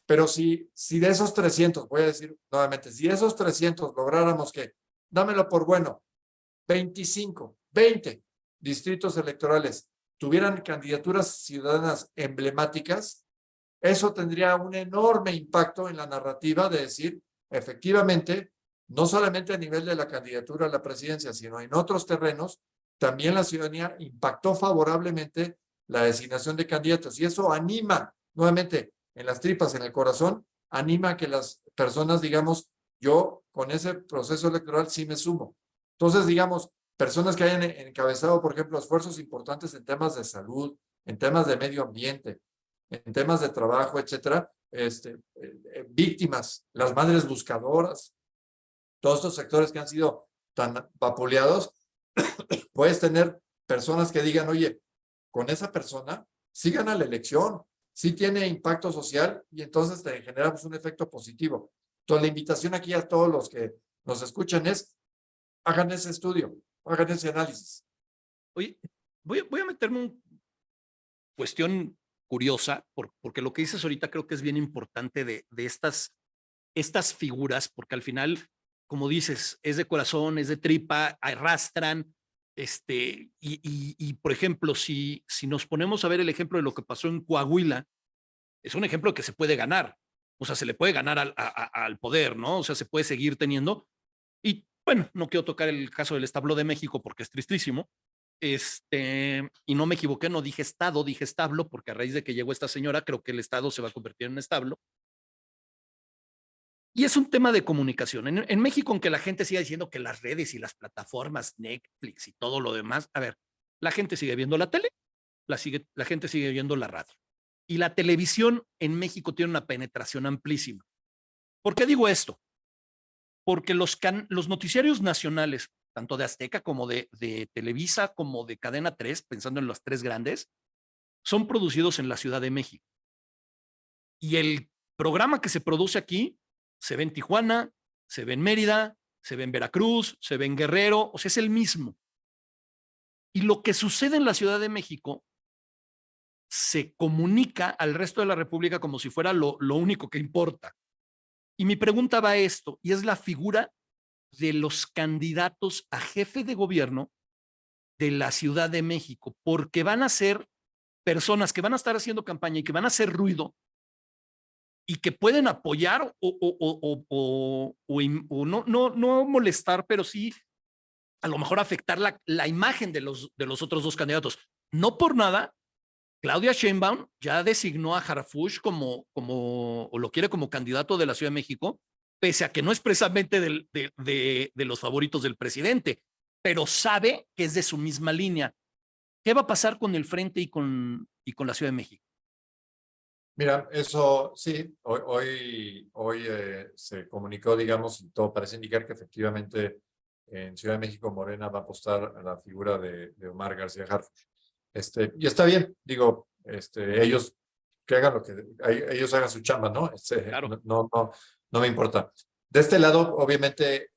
Pero si de esos 300, voy a decir nuevamente, si de esos 300 lográramos que, dámelo por bueno, 25, 20 distritos electorales tuvieran candidaturas ciudadanas emblemáticas, eso tendría un enorme impacto en la narrativa de decir, efectivamente, no solamente a nivel de la candidatura a la presidencia, sino en otros terrenos, también la ciudadanía impactó favorablemente la designación de candidatos. Y eso anima, nuevamente, en las tripas, en el corazón, anima a que las personas, digamos, yo con ese proceso electoral sí me sumo. Entonces, digamos, personas que hayan encabezado, por ejemplo, esfuerzos importantes en temas de salud, en temas de medio ambiente, en temas de trabajo, etcétera, víctimas, las madres buscadoras, todos estos sectores que han sido tan vapuleados, puedes tener personas que digan, oye, con esa persona sí gana la elección, sí tiene impacto social y entonces te generamos un efecto positivo. Entonces la invitación aquí a todos los que nos escuchan es, hagan ese estudio, hagan ese análisis. Oye, voy a meterme una cuestión curiosa, porque lo que dices ahorita creo que es bien importante de estas figuras, porque al final, como dices, es de corazón, es de tripa, arrastran. Por ejemplo, si nos ponemos a ver el ejemplo de lo que pasó en Coahuila, es un ejemplo que se puede ganar. O sea, se le puede ganar al poder, ¿no? O sea, se puede seguir teniendo. Y bueno, no quiero tocar el caso del establo de México porque es tristísimo. Y no me equivoqué, no dije estado, dije establo, porque a raíz de que llegó esta señora, creo que el estado se va a convertir en un establo. Y es un tema de comunicación. En México, aunque la gente siga diciendo que las redes y las plataformas, Netflix y todo lo demás, a ver, la gente sigue viendo la tele, la gente sigue viendo la radio. Y la televisión en México tiene una penetración amplísima. ¿Por qué digo esto? Porque los noticiarios nacionales, tanto de Azteca como de Televisa, como de Cadena 3, pensando en las tres grandes, son producidos en la Ciudad de México. Y el programa que se produce aquí se ve en Tijuana, se ve en Mérida, se ve en Veracruz, se ve en Guerrero, o sea, es el mismo. Y lo que sucede en la Ciudad de México se comunica al resto de la República como si fuera lo único que importa. Y mi pregunta va a esto, y es la figura de los candidatos a jefe de gobierno de la Ciudad de México, porque van a ser personas que van a estar haciendo campaña y que van a hacer ruido y que pueden apoyar o no molestar, pero sí a lo mejor afectar la imagen de los otros dos candidatos. No por nada, Claudia Sheinbaum ya designó a Harfuch o lo quiere como candidato de la Ciudad de México, pese a que no es precisamente de los favoritos del presidente, pero sabe que es de su misma línea. ¿Qué va a pasar con el Frente y con la Ciudad de México? Mira, eso sí, hoy se comunicó, digamos, y todo parece indicar que efectivamente en Ciudad de México Morena va a apostar a la figura de Omar García Harfuch. Y está bien, digo, ellos que hagan lo que ellos hagan su chamba, ¿no? Claro. No me importa. De este lado, obviamente,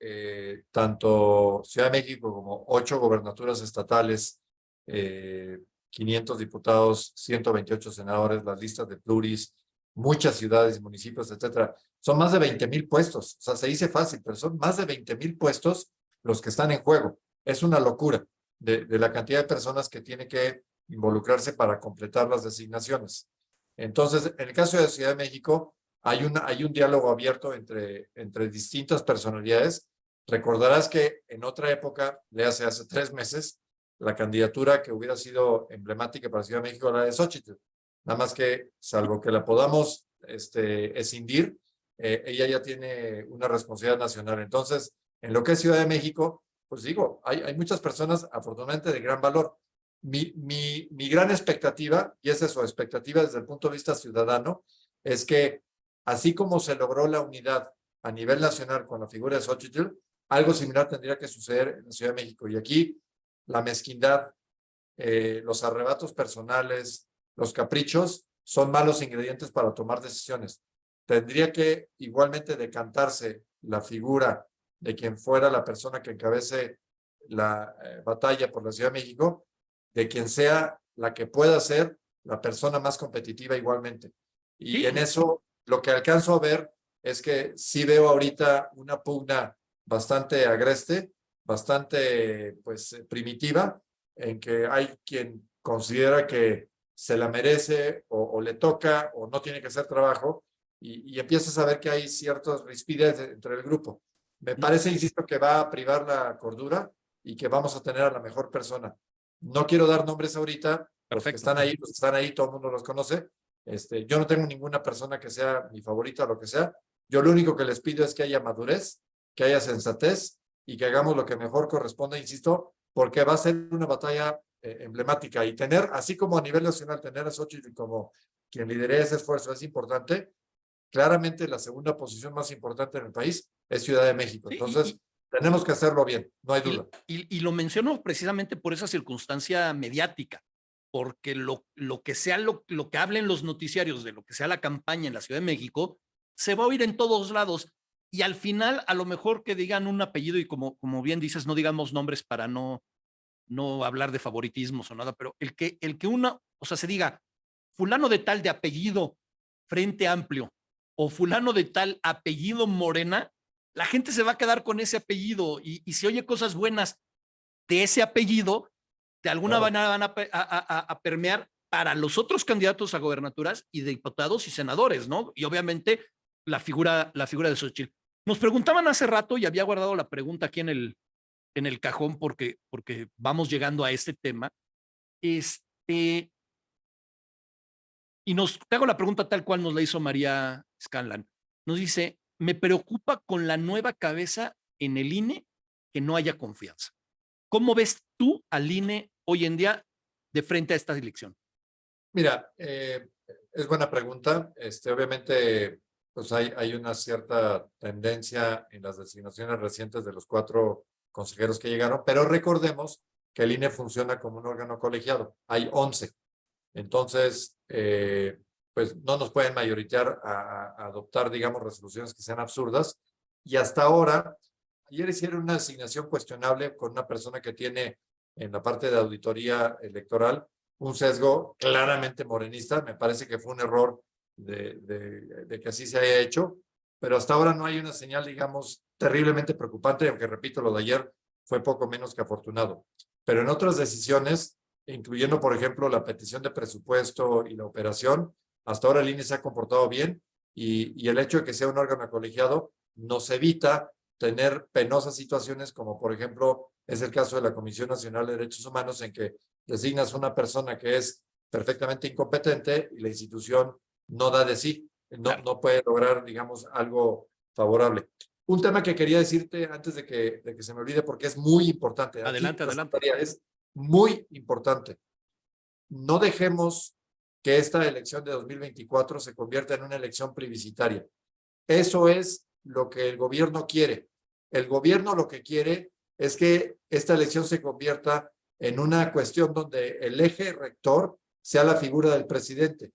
tanto Ciudad de México como 8 gobernaturas estatales, 500 diputados, 128 senadores, las listas de pluris, muchas ciudades y municipios, etcétera. Son más de 20,000 puestos. O sea, se dice fácil, pero son más de 20,000 puestos los que están en juego. Es una locura de la cantidad de personas que tiene que involucrarse para completar las designaciones. Entonces, en el caso de Ciudad de México, hay un diálogo abierto entre distintas personalidades. Recordarás que en otra época, le hace 3 meses, la candidatura que hubiera sido emblemática para Ciudad de México era la de Xochitl. Nada más que, salvo que la podamos escindir, ella ya tiene una responsabilidad nacional. Entonces, en lo que es Ciudad de México, pues digo, hay muchas personas afortunadamente de gran valor. Mi gran expectativa, y esa es su expectativa desde el punto de vista ciudadano, es que así como se logró la unidad a nivel nacional con la figura de Xochitl, algo similar tendría que suceder en la Ciudad de México. Y aquí la mezquindad, los arrebatos personales, los caprichos, son malos ingredientes para tomar decisiones. Tendría que igualmente decantarse la figura de quien fuera la persona que encabece la batalla por la Ciudad de México, de quien sea la que pueda ser la persona más competitiva igualmente. Y en Sí, eso lo que alcanzo a ver es que sí veo ahorita una pugna bastante agreste, bastante pues primitiva, en que hay quien considera que se la merece o le toca o no tiene que hacer trabajo y empiezas a ver que hay ciertas rispides entre el grupo. Me no, parece, insisto, que va a privar la cordura y que vamos a tener a la mejor persona. No quiero dar nombres ahorita, perfecto. los que están ahí, todo el mundo los conoce. Yo no tengo ninguna persona que sea mi favorita o lo que sea. Yo lo único que les pido es que haya madurez, que haya sensatez y que hagamos lo que mejor corresponde, insisto, porque va a ser una batalla emblemática y tener, así como a nivel nacional, tener a Xochitl como quien lidere ese esfuerzo es importante. Claramente la segunda posición más importante en el país es Ciudad de México. Sí, Entonces, tenemos que hacerlo bien, no hay y, duda. y lo menciono precisamente por esa circunstancia mediática, porque lo que sea lo que hablen los noticiarios de lo que sea la campaña en la Ciudad de México, se va a oír en todos lados. Y al final, a lo mejor que digan un apellido y como bien dices, no digamos nombres para no hablar de favoritismos o nada, pero el que o sea, se diga fulano de tal de apellido Frente Amplio o fulano de tal apellido Morena, la gente se va a quedar con ese apellido y si oye cosas buenas de ese apellido, de alguna Claro. manera van a permear para los otros candidatos a gobernaturas y de diputados y senadores, ¿no? Y obviamente la figura de Xochitl. Nos preguntaban hace rato y había guardado la pregunta aquí en el cajón porque vamos llegando a este tema. Este, y te hago la pregunta tal cual nos la hizo María Scanlan. Nos dice, me preocupa con la nueva cabeza en el INE que no haya confianza. ¿Cómo ves tú al INE hoy en día de frente a esta elección? Mira, es buena pregunta. Obviamente, pues hay una cierta tendencia en las designaciones recientes de los 4 consejeros que llegaron, pero recordemos que el INE funciona como un órgano colegiado. Hay 11. Entonces, pues no nos pueden mayoritear a adoptar, digamos, resoluciones que sean absurdas. Y hasta ahora, ayer hicieron una asignación cuestionable con una persona que tiene en la parte de auditoría electoral un sesgo claramente morenista. Me parece que fue un error de que así se haya hecho, pero hasta ahora no hay una señal, digamos, terriblemente preocupante, aunque repito, lo de ayer fue poco menos que afortunado. Pero en otras decisiones, incluyendo, por ejemplo, la petición de presupuesto y la operación, hasta ahora el INE se ha comportado bien y el hecho de que sea un órgano colegiado nos evita tener penosas situaciones como, por ejemplo, es el caso de la Comisión Nacional de Derechos Humanos, en que designas una persona que es perfectamente incompetente y la institución no da de sí, no puede lograr, digamos, algo favorable. Un tema que quería decirte antes de que se me olvide, porque es muy importante. Aquí Adelante, adelante. es muy importante. No dejemos que esta elección de 2024 se convierta en una elección plebiscitaria. Eso es lo que el gobierno quiere. El gobierno lo que quiere es que esta elección se convierta en una cuestión donde el eje rector sea la figura del presidente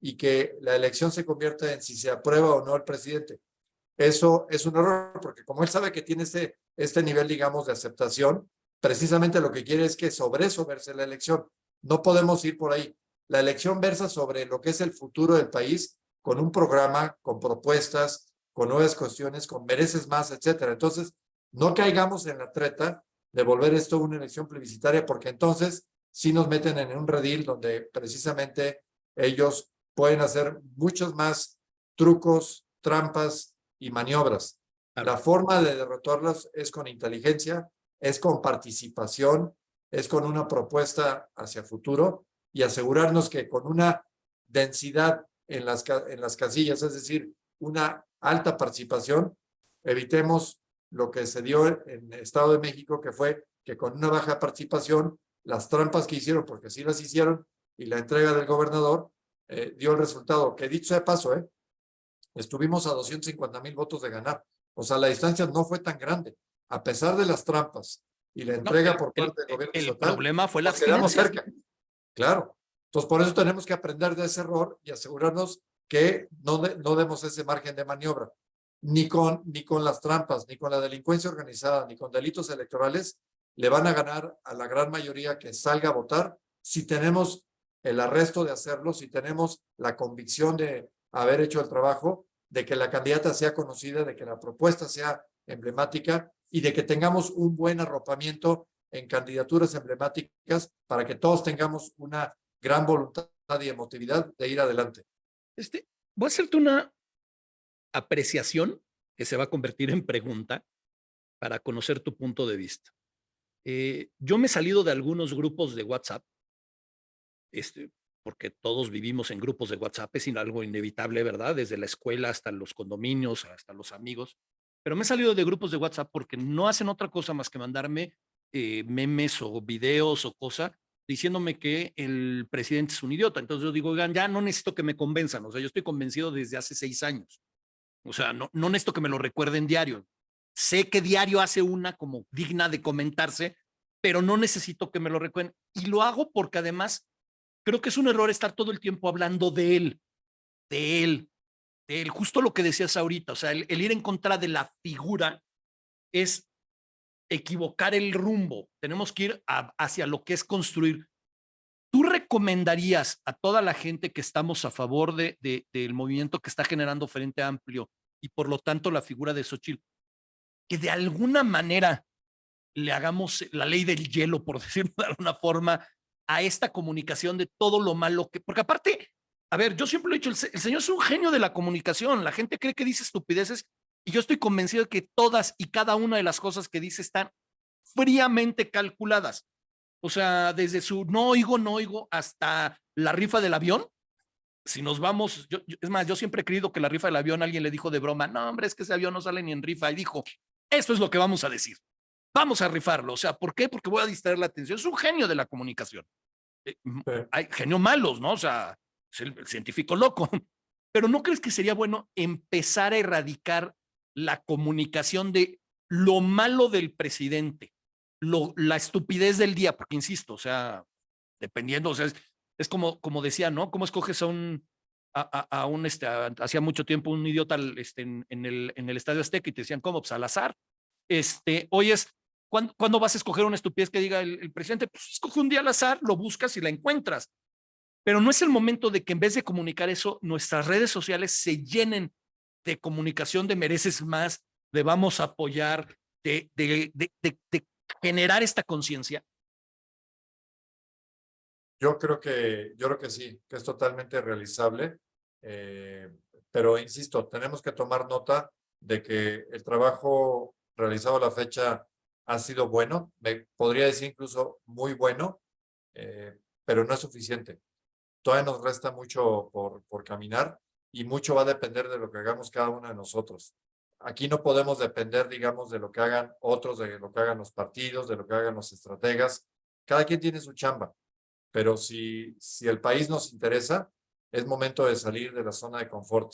y que la elección se convierta en si se aprueba o no al presidente. Eso es un error, porque como él sabe que tiene este nivel, digamos, de aceptación, precisamente lo que quiere es que sobre eso verse la elección. No podemos ir por ahí. La elección versa sobre lo que es el futuro del país, con un programa, con propuestas, con nuevas cuestiones, con mereces más, etcétera. Entonces, no caigamos en la treta de volver esto una elección plebiscitaria, porque entonces sí nos meten en un redil donde precisamente ellos pueden hacer muchos más trucos, trampas y maniobras. Claro. La forma de derrotarlas es con inteligencia, es con participación, es con una propuesta hacia futuro y asegurarnos que con una densidad en las casillas, es decir, una alta participación, evitemos lo que se dio en el Estado de México, que fue que con una baja participación, las trampas que hicieron, porque sí las hicieron, y la entrega del gobernador dio el resultado, que dicho de paso, estuvimos a 250,000 votos de ganar. O sea, la distancia no fue tan grande. A pesar de las trampas y la No, entrega por parte del gobierno el estatal, problema fue la nos quedamos abstinencia. cerca. Claro. Entonces, por eso tenemos que aprender de ese error y asegurarnos que no demos ese margen de maniobra. Ni con las trampas, ni con la delincuencia organizada, ni con delitos electorales, le van a ganar a la gran mayoría que salga a votar si tenemos el arresto de hacerlo, si tenemos la convicción de haber hecho el trabajo, de que la candidata sea conocida, de que la propuesta sea emblemática y de que tengamos un buen arropamiento en candidaturas emblemáticas para que todos tengamos una gran voluntad y emotividad de ir adelante. Voy a hacerte una apreciación que se va a convertir en pregunta para conocer tu punto de vista. Yo me he salido de algunos grupos de WhatsApp, porque todos vivimos en grupos de WhatsApp, es algo inevitable, ¿verdad? Desde la escuela hasta los condominios, hasta los amigos. Pero me he salido de grupos de WhatsApp porque no hacen otra cosa más que mandarme memes o videos o cosas diciéndome que el presidente es un idiota. Entonces yo digo, oigan, ya no necesito que me convenzan. O sea, yo estoy convencido desde hace 6 años. O sea, no necesito que me lo recuerden diario. Sé que diario hace una como digna de comentarse, pero no necesito que me lo recuerden. Y lo hago porque además creo que es un error estar todo el tiempo hablando de él, de él, de él. Justo lo que decías ahorita. O sea, el ir en contra de la figura es equivocar el rumbo. Tenemos que ir hacia lo que es construir. ¿Tú recomendarías a toda la gente que estamos a favor del movimiento que está generando Frente Amplio y por lo tanto la figura de Xochitl que de alguna manera le hagamos la ley del hielo, por decirlo de alguna forma, a esta comunicación de todo lo malo que, porque aparte, a ver, yo siempre lo he dicho, el señor es un genio de la comunicación, la gente cree que dice estupideces y yo estoy convencido de que todas y cada una de las cosas que dice están fríamente calculadas. O sea, desde su no oigo hasta la rifa del avión. Si nos vamos, es más, yo siempre he creído que la rifa del avión alguien le dijo de broma, no, hombre, es que ese avión no sale ni en rifa. Y dijo, esto es lo que vamos a decir. Vamos a rifarlo. O sea, ¿por qué? Porque voy a distraer la atención. Es un genio de la comunicación. Hay genios malos, ¿no? O sea, es el científico loco. Pero ¿no crees que sería bueno empezar a erradicar la comunicación de lo malo del presidente, la estupidez del día? Porque insisto, o sea, dependiendo, o sea, es como decía, ¿no? ¿Cómo escoges a un hacía mucho tiempo un idiota en el Estadio Azteca y te decían, ¿cómo? Pues al azar. Hoy es, ¿cuándo vas a escoger una estupidez que diga el presidente? Pues escoge un día al azar, lo buscas y la encuentras. Pero no es el momento de que en vez de comunicar eso, nuestras redes sociales se llenen de comunicación de mereces más, de vamos a apoyar, de generar esta conciencia. Yo creo que sí, que es totalmente realizable, pero insisto, tenemos que tomar nota de que el trabajo realizado a la fecha ha sido bueno, me podría decir incluso muy bueno, pero no es suficiente. Todavía nos resta mucho por caminar y mucho va a depender de lo que hagamos cada uno de nosotros. Aquí no podemos depender, digamos, de lo que hagan otros, de lo que hagan los partidos, de lo que hagan los estrategas. Cada quien tiene su chamba. Pero si el país nos interesa, es momento de salir de la zona de confort.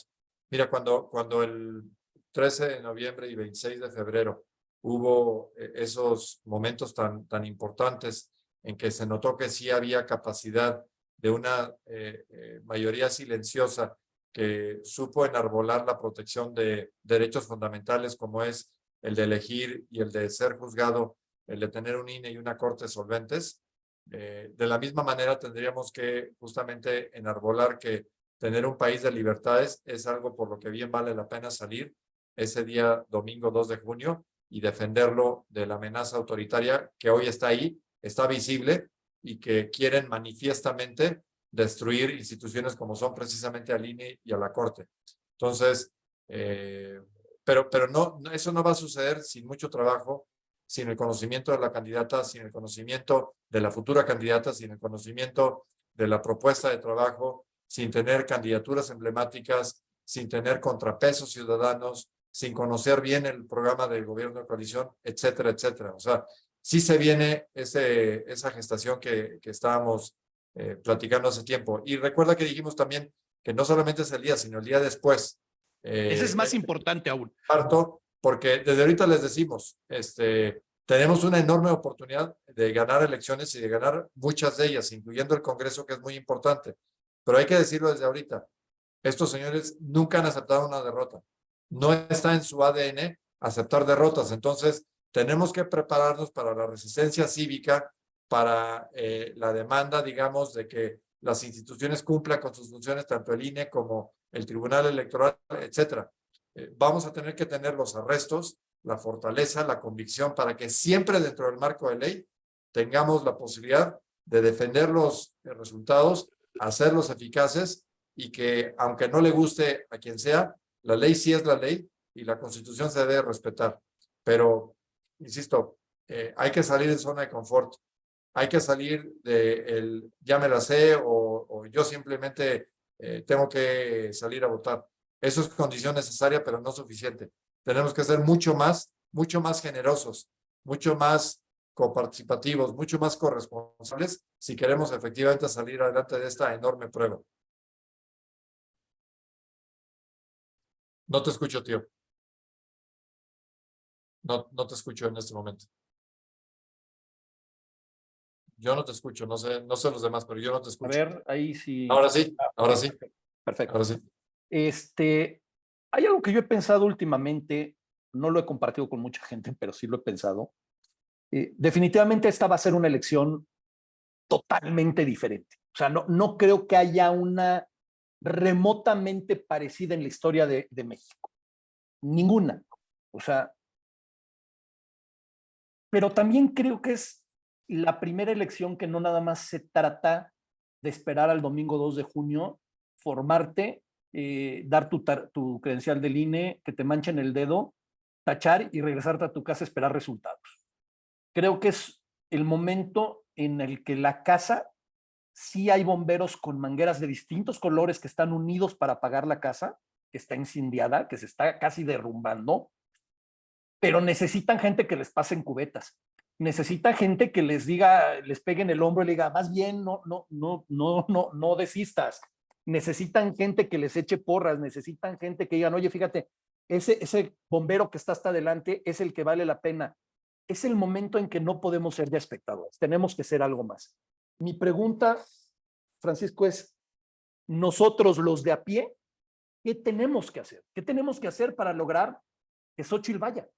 Mira, cuando el 13 de noviembre y 26 de febrero hubo esos momentos tan importantes en que se notó que sí había capacidad de una mayoría silenciosa que supo enarbolar la protección de derechos fundamentales como es el de elegir y el de ser juzgado, el de tener un INE y una corte solventes. De la misma manera tendríamos que justamente enarbolar que tener un país de libertades es algo por lo que bien vale la pena salir ese día domingo 2 de junio y defenderlo de la amenaza autoritaria que hoy está ahí, está visible y que quieren manifiestamente destruir instituciones como son precisamente al INE y a la Corte. Entonces, pero no, eso no va a suceder sin mucho trabajo, sin el conocimiento de la candidata, sin el conocimiento de la futura candidata, sin el conocimiento de la propuesta de trabajo, sin tener candidaturas emblemáticas, sin tener contrapesos ciudadanos, sin conocer bien el programa del gobierno de coalición, etcétera, etcétera. O sea, sí se viene esa gestación que estábamos platicando hace tiempo. Y recuerda que dijimos también que no solamente es el día, sino el día después. Ese es más importante aún. Parto, porque desde ahorita les decimos, tenemos una enorme oportunidad de ganar elecciones y de ganar muchas de ellas, incluyendo el Congreso, que es muy importante. Pero hay que decirlo desde ahorita, estos señores nunca han aceptado una derrota. No está en su ADN aceptar derrotas. Entonces, tenemos que prepararnos para la resistencia cívica, para la demanda, digamos, de que las instituciones cumplan con sus funciones, tanto el INE como el Tribunal Electoral, etcétera. Vamos a tener que tener los arrestos, la fortaleza, la convicción para que siempre dentro del marco de ley tengamos la posibilidad de defender los resultados, hacerlos eficaces y que aunque no le guste a quien sea, la ley sí es la ley y la Constitución se debe respetar. Pero, insisto, hay que salir de zona de confort, hay que salir de el ya me la sé o yo simplemente tengo que salir a votar. Eso es condición necesaria, pero no suficiente. Tenemos que ser mucho más generosos, mucho más coparticipativos, mucho más corresponsables si queremos efectivamente salir adelante de esta enorme prueba. No te escucho, tío. No te escucho en este momento. Yo no te escucho, no sé los demás, pero yo no te A escucho. ver, ahí sí. Ahora sí, ahora Ok, sí, perfecto. ahora sí. Hay algo que yo he pensado últimamente, no lo he compartido con mucha gente, pero sí lo he pensado. Definitivamente esta va a ser una elección totalmente diferente. O sea, no creo que haya una remotamente parecida en la historia de México. Ninguna. O sea, Pero también creo que es la primera elección que no nada más se trata de esperar al domingo 2 de junio, formarte, dar tu credencial del INE, que te manchen el dedo, tachar y regresarte a tu casa a esperar resultados. Creo que es el momento en el que la casa, sí hay bomberos con mangueras de distintos colores que están unidos para apagar la casa, que está incendiada, que se está casi derrumbando, pero necesitan gente que les pasen cubetas. Necesita gente que les diga, les pegue en el hombro y le diga, más bien, no desistas. Necesitan gente que les eche porras, necesitan gente que digan, oye, fíjate, ese bombero que está hasta adelante es el que vale la pena. Es el momento en que no podemos ser ya espectadores, tenemos que ser algo más. Mi pregunta, Francisco, es, nosotros los de a pie, ¿qué tenemos que hacer? ¿Qué tenemos que hacer para lograr que Xóchitl vaya?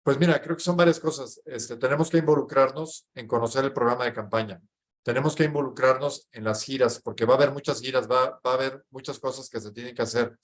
Pues mira, creo que son varias cosas. Tenemos que involucrarnos en conocer el programa de campaña. Tenemos que involucrarnos en las giras, porque va a haber muchas giras, va a haber muchas cosas que se tienen que hacer.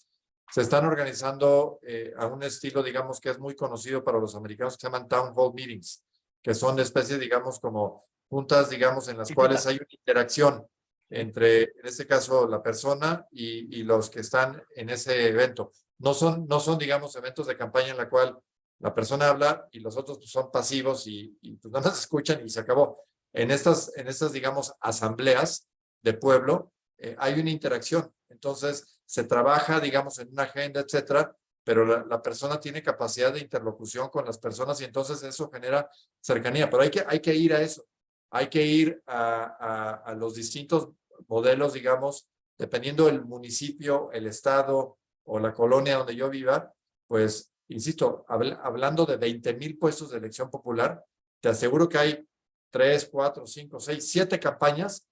Se están organizando a un estilo, digamos, que es muy conocido para los americanos, que se llaman Town Hall Meetings, que son especies, digamos, como juntas, digamos, en las cuales hay una interacción entre, en este caso, la persona y los que están en ese evento. No son, digamos, eventos de campaña en la cual la persona habla y los otros pues, son pasivos y pues nada más escuchan y se acabó. En estas, digamos, asambleas de pueblo hay una interacción. Entonces, se trabaja, digamos, en una agenda, etcétera, pero la persona tiene capacidad de interlocución con las personas y entonces eso genera cercanía. Pero hay que ir a eso. Hay que ir a los distintos modelos, digamos, dependiendo del municipio, el estado o la colonia donde yo viva, pues insisto, hablando de 20,000 puestos de elección popular, te aseguro que hay 3, 4, 5, 6, 7 campañas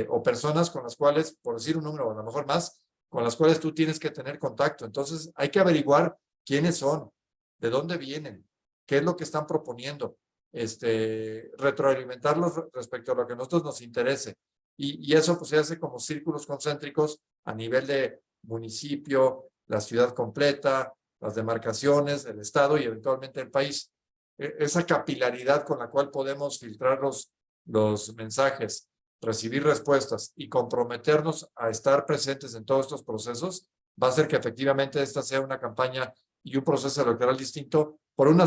o personas con las cuales, por decir un número, a lo mejor más, con las cuales tú tienes que tener contacto. Entonces, hay que averiguar quiénes son, de dónde vienen, qué es lo que están proponiendo, retroalimentarlos respecto a lo que a nosotros nos interese. Y eso pues se hace como círculos concéntricos a nivel de municipio, la ciudad completa, las demarcaciones, el estado y eventualmente el país. Esa capilaridad con la cual podemos filtrar los mensajes, recibir respuestas y comprometernos a estar presentes en todos estos procesos, va a hacer que efectivamente esta sea una campaña y un proceso electoral distinto por una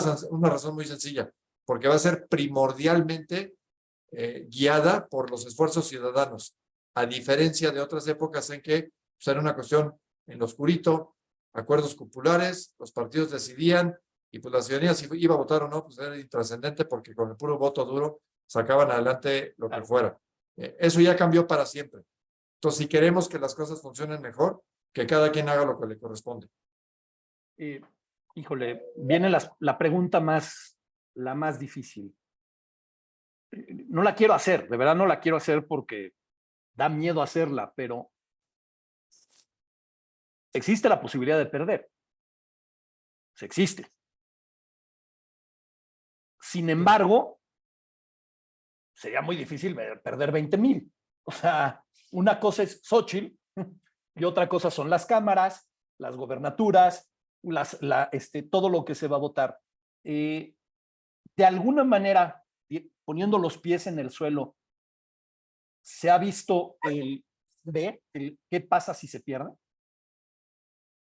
razón muy sencilla, porque va a ser primordialmente guiada por los esfuerzos ciudadanos, a diferencia de otras épocas en que pues, era una cuestión en lo oscurito, acuerdos populares, los partidos decidían y pues la ciudadanía si iba a votar o no, pues era intrascendente porque con el puro voto duro sacaban adelante lo que fuera. Eso ya cambió para siempre. Entonces, si queremos que las cosas funcionen mejor, que cada quien haga lo que le corresponde. Híjole, viene la pregunta la más difícil. No la quiero hacer, de verdad no la quiero hacer porque da miedo hacerla, pero existe la posibilidad de perder. Se existe. Sin embargo, sería muy difícil perder 20,000. O sea, una cosa es Xóchitl y otra cosa son las cámaras, las gobernaturas, todo lo que se va a votar. De alguna manera, poniendo los pies en el suelo, ¿se ha visto qué pasa si se pierde?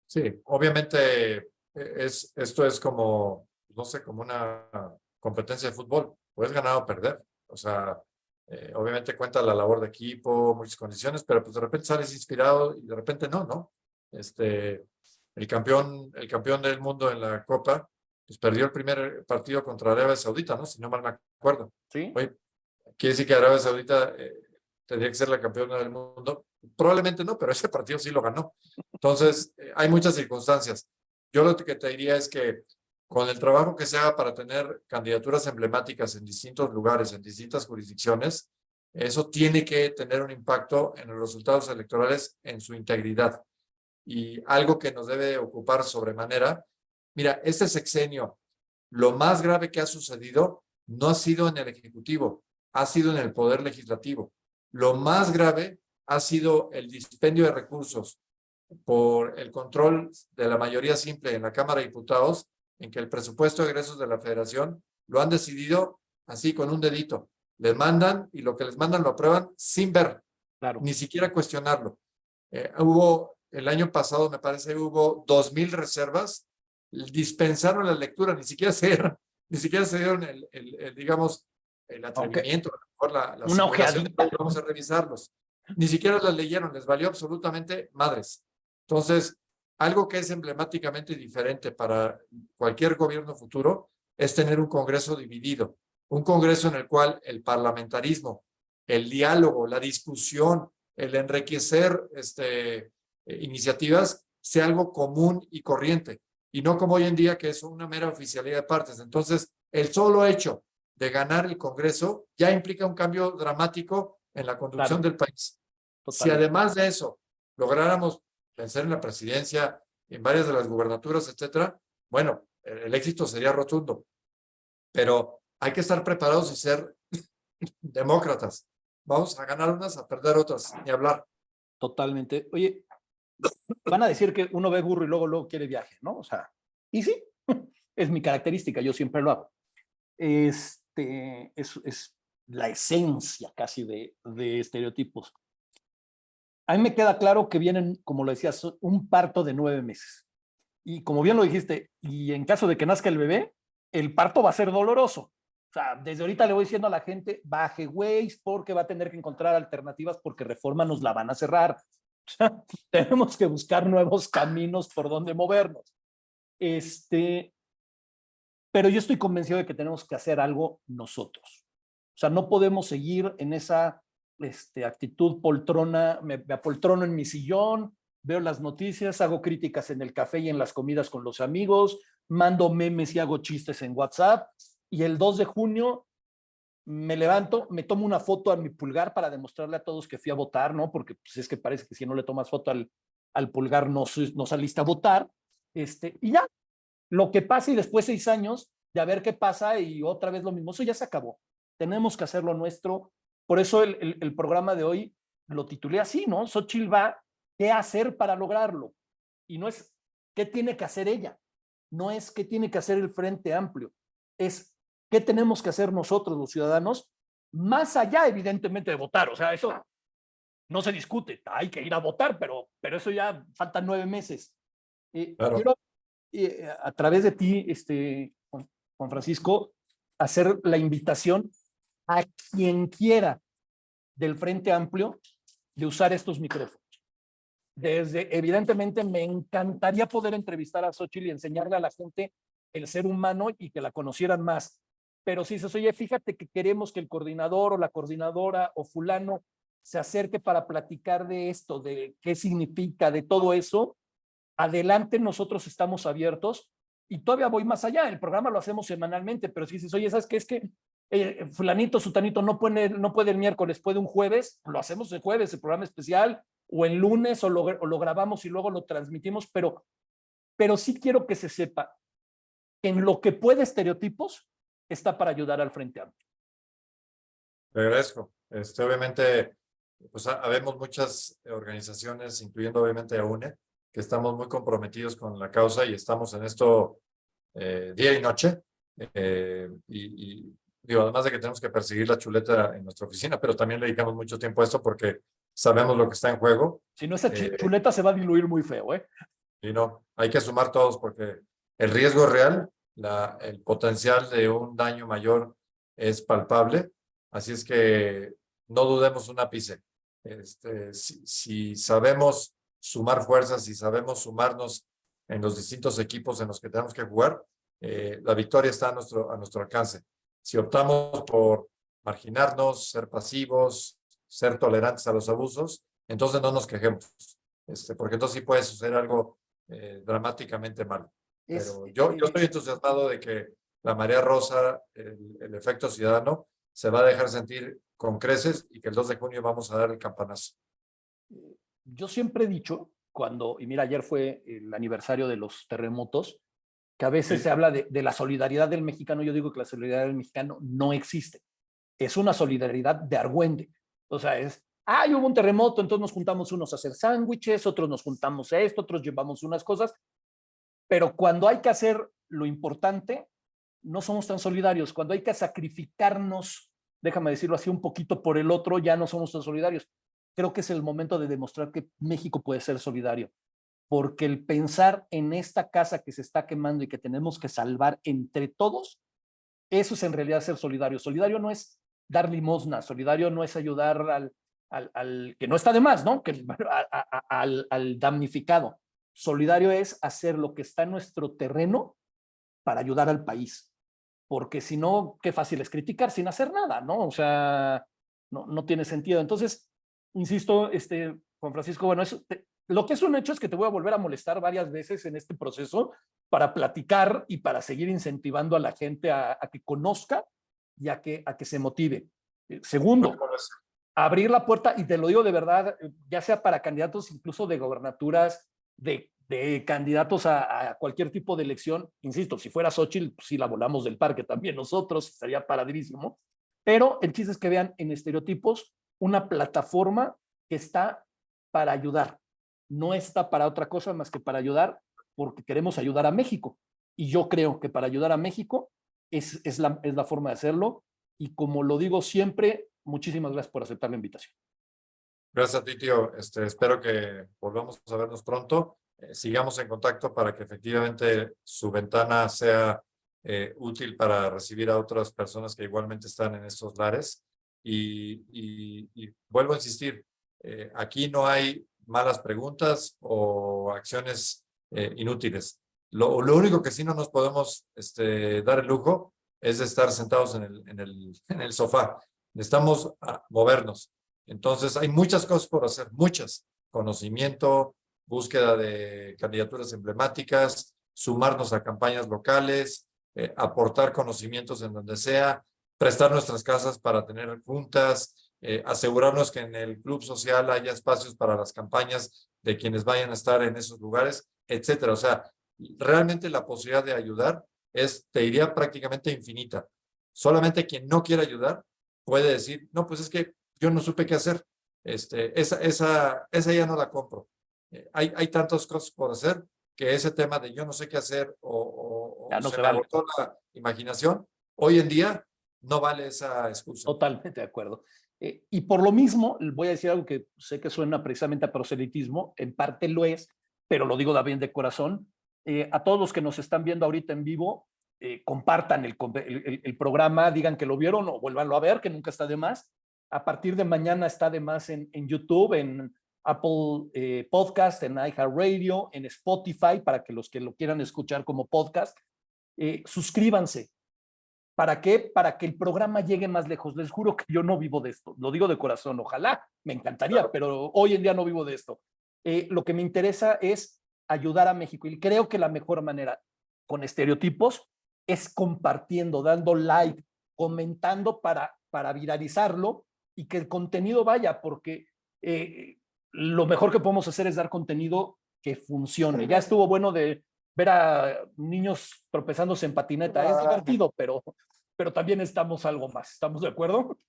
Sí, obviamente esto es como, no sé, como una competencia de fútbol. Puedes ganar o perder. O sea, obviamente cuenta la labor de equipo, muchas condiciones, pero pues de repente sales inspirado y de repente no. El campeón del mundo en la Copa, pues perdió el primer partido contra Arabia Saudita, ¿no? Si no mal me acuerdo. Sí. Oye, quiere decir que Arabia Saudita tendría que ser la campeona del mundo. Probablemente no, pero ese partido sí lo ganó. Entonces, hay muchas circunstancias. Yo lo que te diría es que con el trabajo que se haga para tener candidaturas emblemáticas en distintos lugares, en distintas jurisdicciones, eso tiene que tener un impacto en los resultados electorales en su integridad. Y algo que nos debe ocupar sobremanera, mira, este sexenio, lo más grave que ha sucedido no ha sido en el Ejecutivo, ha sido en el Poder Legislativo. Lo más grave ha sido el dispendio de recursos por el control de la mayoría simple en la Cámara de Diputados, en que el presupuesto de egresos de la Federación lo han decidido así con un dedito. Les mandan y lo que les mandan lo aprueban sin ver, Claro. ni siquiera cuestionarlo. Hubo, el año pasado me parece, hubo 2,000 reservas, dispensaron la lectura, ni siquiera se dieron digamos, el atrevimiento, a lo mejor la Una simulación de ojeadita. vamos a revisarlos. Ni siquiera las leyeron, les valió absolutamente madres. Entonces, algo que es emblemáticamente diferente para cualquier gobierno futuro es tener un Congreso dividido, un Congreso en el cual el parlamentarismo, el diálogo, la discusión, el enriquecer iniciativas sea algo común y corriente, y no como hoy en día que es una mera oficialidad de partes. Entonces, el solo hecho de ganar el Congreso ya implica un cambio dramático en la conducción del país. Si Totalmente. además de eso lográramos vencer en la presidencia, en varias de las gubernaturas, etcétera, bueno, el éxito sería rotundo. Pero hay que estar preparados y ser demócratas. Vamos a ganar unas, a perder otras, ni hablar. Totalmente. Oye, van a decir que uno ve burro y luego quiere viaje, ¿no? O sea, y sí, es mi característica, yo siempre lo hago. Es la esencia casi de estereotipos. A mí me queda claro que vienen, como lo decías, un parto de 9 meses. Y como bien lo dijiste, y en caso de que nazca el bebé, el parto va a ser doloroso. O sea, desde ahorita le voy diciendo a la gente, baje güeyes, porque va a tener que encontrar alternativas porque Reforma nos la van a cerrar. O sea, tenemos que buscar nuevos caminos por donde movernos. Pero yo estoy convencido de que tenemos que hacer algo nosotros. O sea, no podemos seguir en esa actitud poltrona, me apoltrono en mi sillón, veo las noticias, hago críticas en el café y en las comidas con los amigos, mando memes y hago chistes en WhatsApp, y el 2 de junio me levanto, me tomo una foto a mi pulgar para demostrarle a todos que fui a votar, ¿no? Porque pues, es que parece que si no le tomas foto al pulgar no saliste a votar, y ya, lo que pasa y después 6 años de a ver qué pasa y otra vez lo mismo, eso ya se acabó. Tenemos que hacer lo nuestro. Por eso el programa de hoy lo titulé así, ¿no? Xóchitl va, ¿qué hacer para lograrlo? Y no es qué tiene que hacer ella, no es qué tiene que hacer el Frente Amplio, es qué tenemos que hacer nosotros los ciudadanos, más allá evidentemente de votar. O sea, eso no se discute, hay que ir a votar, pero eso ya faltan 9 meses. Claro. Quiero a través de ti, Juan Francisco, hacer la invitación a quien quiera del Frente Amplio de usar estos micrófonos. Evidentemente, me encantaría poder entrevistar a Xóchitl y enseñarle a la gente el ser humano y que la conocieran más. Pero si dices, oye, fíjate que queremos que el coordinador o la coordinadora o fulano se acerque para platicar de esto, de qué significa, de todo eso, adelante, nosotros estamos abiertos. Y todavía voy más allá, el programa lo hacemos semanalmente, pero si dices, oye, ¿sabes qué? Es que fulanito, sutanito no puede el miércoles, puede un jueves, lo hacemos el jueves, el programa especial, o el lunes, o lo grabamos y luego lo transmitimos, pero sí quiero que se sepa que en lo que puede Estereotipos está para ayudar al Frente Amplio. Le agradezco. Obviamente, pues habemos muchas organizaciones, incluyendo obviamente a UNE, que estamos muy comprometidos con la causa y estamos en esto día y noche. Digo, además de que tenemos que perseguir la chuleta en nuestra oficina, pero también le dedicamos mucho tiempo a esto porque sabemos lo que está en juego. Si no, esa chuleta se va a diluir muy feo, ¿eh? Y no, hay que sumar todos porque el riesgo es real, el potencial de un daño mayor es palpable, así es que no dudemos un ápice. Si sabemos sumar fuerzas, si sabemos sumarnos en los distintos equipos en los que tenemos que jugar, la victoria está a nuestro alcance. Si optamos por marginarnos, ser pasivos, ser tolerantes a los abusos, entonces no nos quejemos, porque entonces sí puede suceder algo dramáticamente malo. Pero yo estoy entusiasmado de que la marea rosa, el efecto ciudadano, se va a dejar sentir con creces y que el 2 de junio vamos a dar el campanazo. Yo siempre he dicho, y mira, ayer fue el aniversario de los terremotos, que a veces se habla de la solidaridad del mexicano. Yo digo que la solidaridad del mexicano no existe. Es una solidaridad de argüende. O sea, hubo un terremoto, entonces nos juntamos unos a hacer sándwiches, otros nos juntamos a esto, otros llevamos unas cosas, pero cuando hay que hacer lo importante, no somos tan solidarios. Cuando hay que sacrificarnos, déjame decirlo así, un poquito por el otro, ya no somos tan solidarios. Creo que es el momento de demostrar que México puede ser solidario, porque el pensar en esta casa que se está quemando y que tenemos que salvar entre todos, eso es en realidad ser solidario. Solidario no es dar limosna, solidario no es ayudar al que no está de más, ¿no? Al damnificado. Solidario es hacer lo que está en nuestro terreno para ayudar al país, porque si no, qué fácil es criticar sin hacer nada, ¿no? O sea, no tiene sentido. Entonces, insisto, Juan Francisco, bueno, lo que es un hecho es que te voy a volver a molestar varias veces en este proceso para platicar y para seguir incentivando a la gente a que conozca y a que se motive. Segundo, abrir la puerta, y te lo digo de verdad, ya sea para candidatos incluso de gobernaturas, de candidatos a cualquier tipo de elección, insisto, si fuera Xóchitl, pues sí la volamos del parque también nosotros, estaría padrísimo, pero el chiste es que vean en Estereotipos una plataforma que está para ayudar, no está para otra cosa más que para ayudar, porque queremos ayudar a México, y yo creo que para ayudar a México es la forma de hacerlo, y como lo digo siempre, muchísimas gracias por aceptar la invitación. Gracias a ti, tío. Espero que volvamos a vernos pronto. Sigamos en contacto para que efectivamente su ventana sea útil para recibir a otras personas que igualmente están en estos lares. Y vuelvo a insistir, aquí no hay malas preguntas o acciones inútiles. Lo único que sí no nos podemos dar el lujo es de estar sentados en el sofá. Necesitamos movernos. Entonces, hay muchas cosas por hacer, muchas. Conocimiento, búsqueda de candidaturas emblemáticas, sumarnos a campañas locales, aportar conocimientos en donde sea, prestar nuestras casas para tener juntas, asegurarnos que en el club social haya espacios para las campañas de quienes vayan a estar en esos lugares, etcétera. O sea, realmente la posibilidad de ayudar te diría, prácticamente infinita. Solamente quien no quiere ayudar puede decir, no, pues es que yo no supe qué hacer. Esa ya no la compro. Hay tantas cosas por hacer que ese tema de yo no sé qué hacer o Ya no se se me vale. agotó la imaginación, hoy en día no vale esa excusa. Totalmente de acuerdo. Y por lo mismo, voy a decir algo que sé que suena precisamente a proselitismo, en parte lo es, pero lo digo también de corazón. A todos los que nos están viendo ahorita en vivo, compartan el programa, digan que lo vieron o vuélvanlo a ver, que nunca está de más. A partir de mañana está de más en YouTube, en Apple Podcast, en iHeartRadio, en Spotify, para que los que lo quieran escuchar como podcast, suscríbanse. ¿Para qué? Para que el programa llegue más lejos. Les juro que yo no vivo de esto. Lo digo de corazón. Ojalá, me encantaría, Claro. pero hoy en día no vivo de esto. Lo que me interesa es ayudar a México. Y creo que la mejor manera con Estereotipos es compartiendo, dando like, comentando para viralizarlo y que el contenido vaya, porque lo mejor que podemos hacer es dar contenido que funcione. Ya estuvo bueno de ver a niños tropezándose en patineta. Es divertido, pero también estamos algo más. ¿Estamos de acuerdo?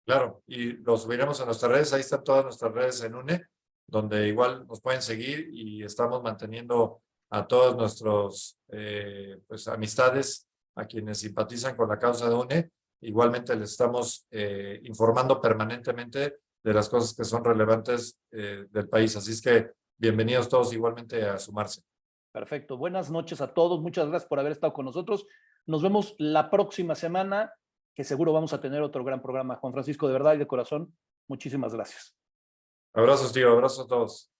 Claro, y lo subiremos a nuestras redes. Ahí están todas nuestras redes en UNE, donde igual nos pueden seguir y estamos manteniendo a todos nuestros pues, amistades, a quienes simpatizan con la causa de UNE. Igualmente les estamos informando permanentemente de las cosas que son relevantes del país. Así es que bienvenidos todos igualmente a sumarse. Perfecto. Buenas noches a todos. Muchas gracias por haber estado con nosotros. Nos vemos la próxima semana, que seguro vamos a tener otro gran programa. Juan Francisco, de verdad y de corazón, muchísimas gracias. Abrazos, tío. Abrazos a todos.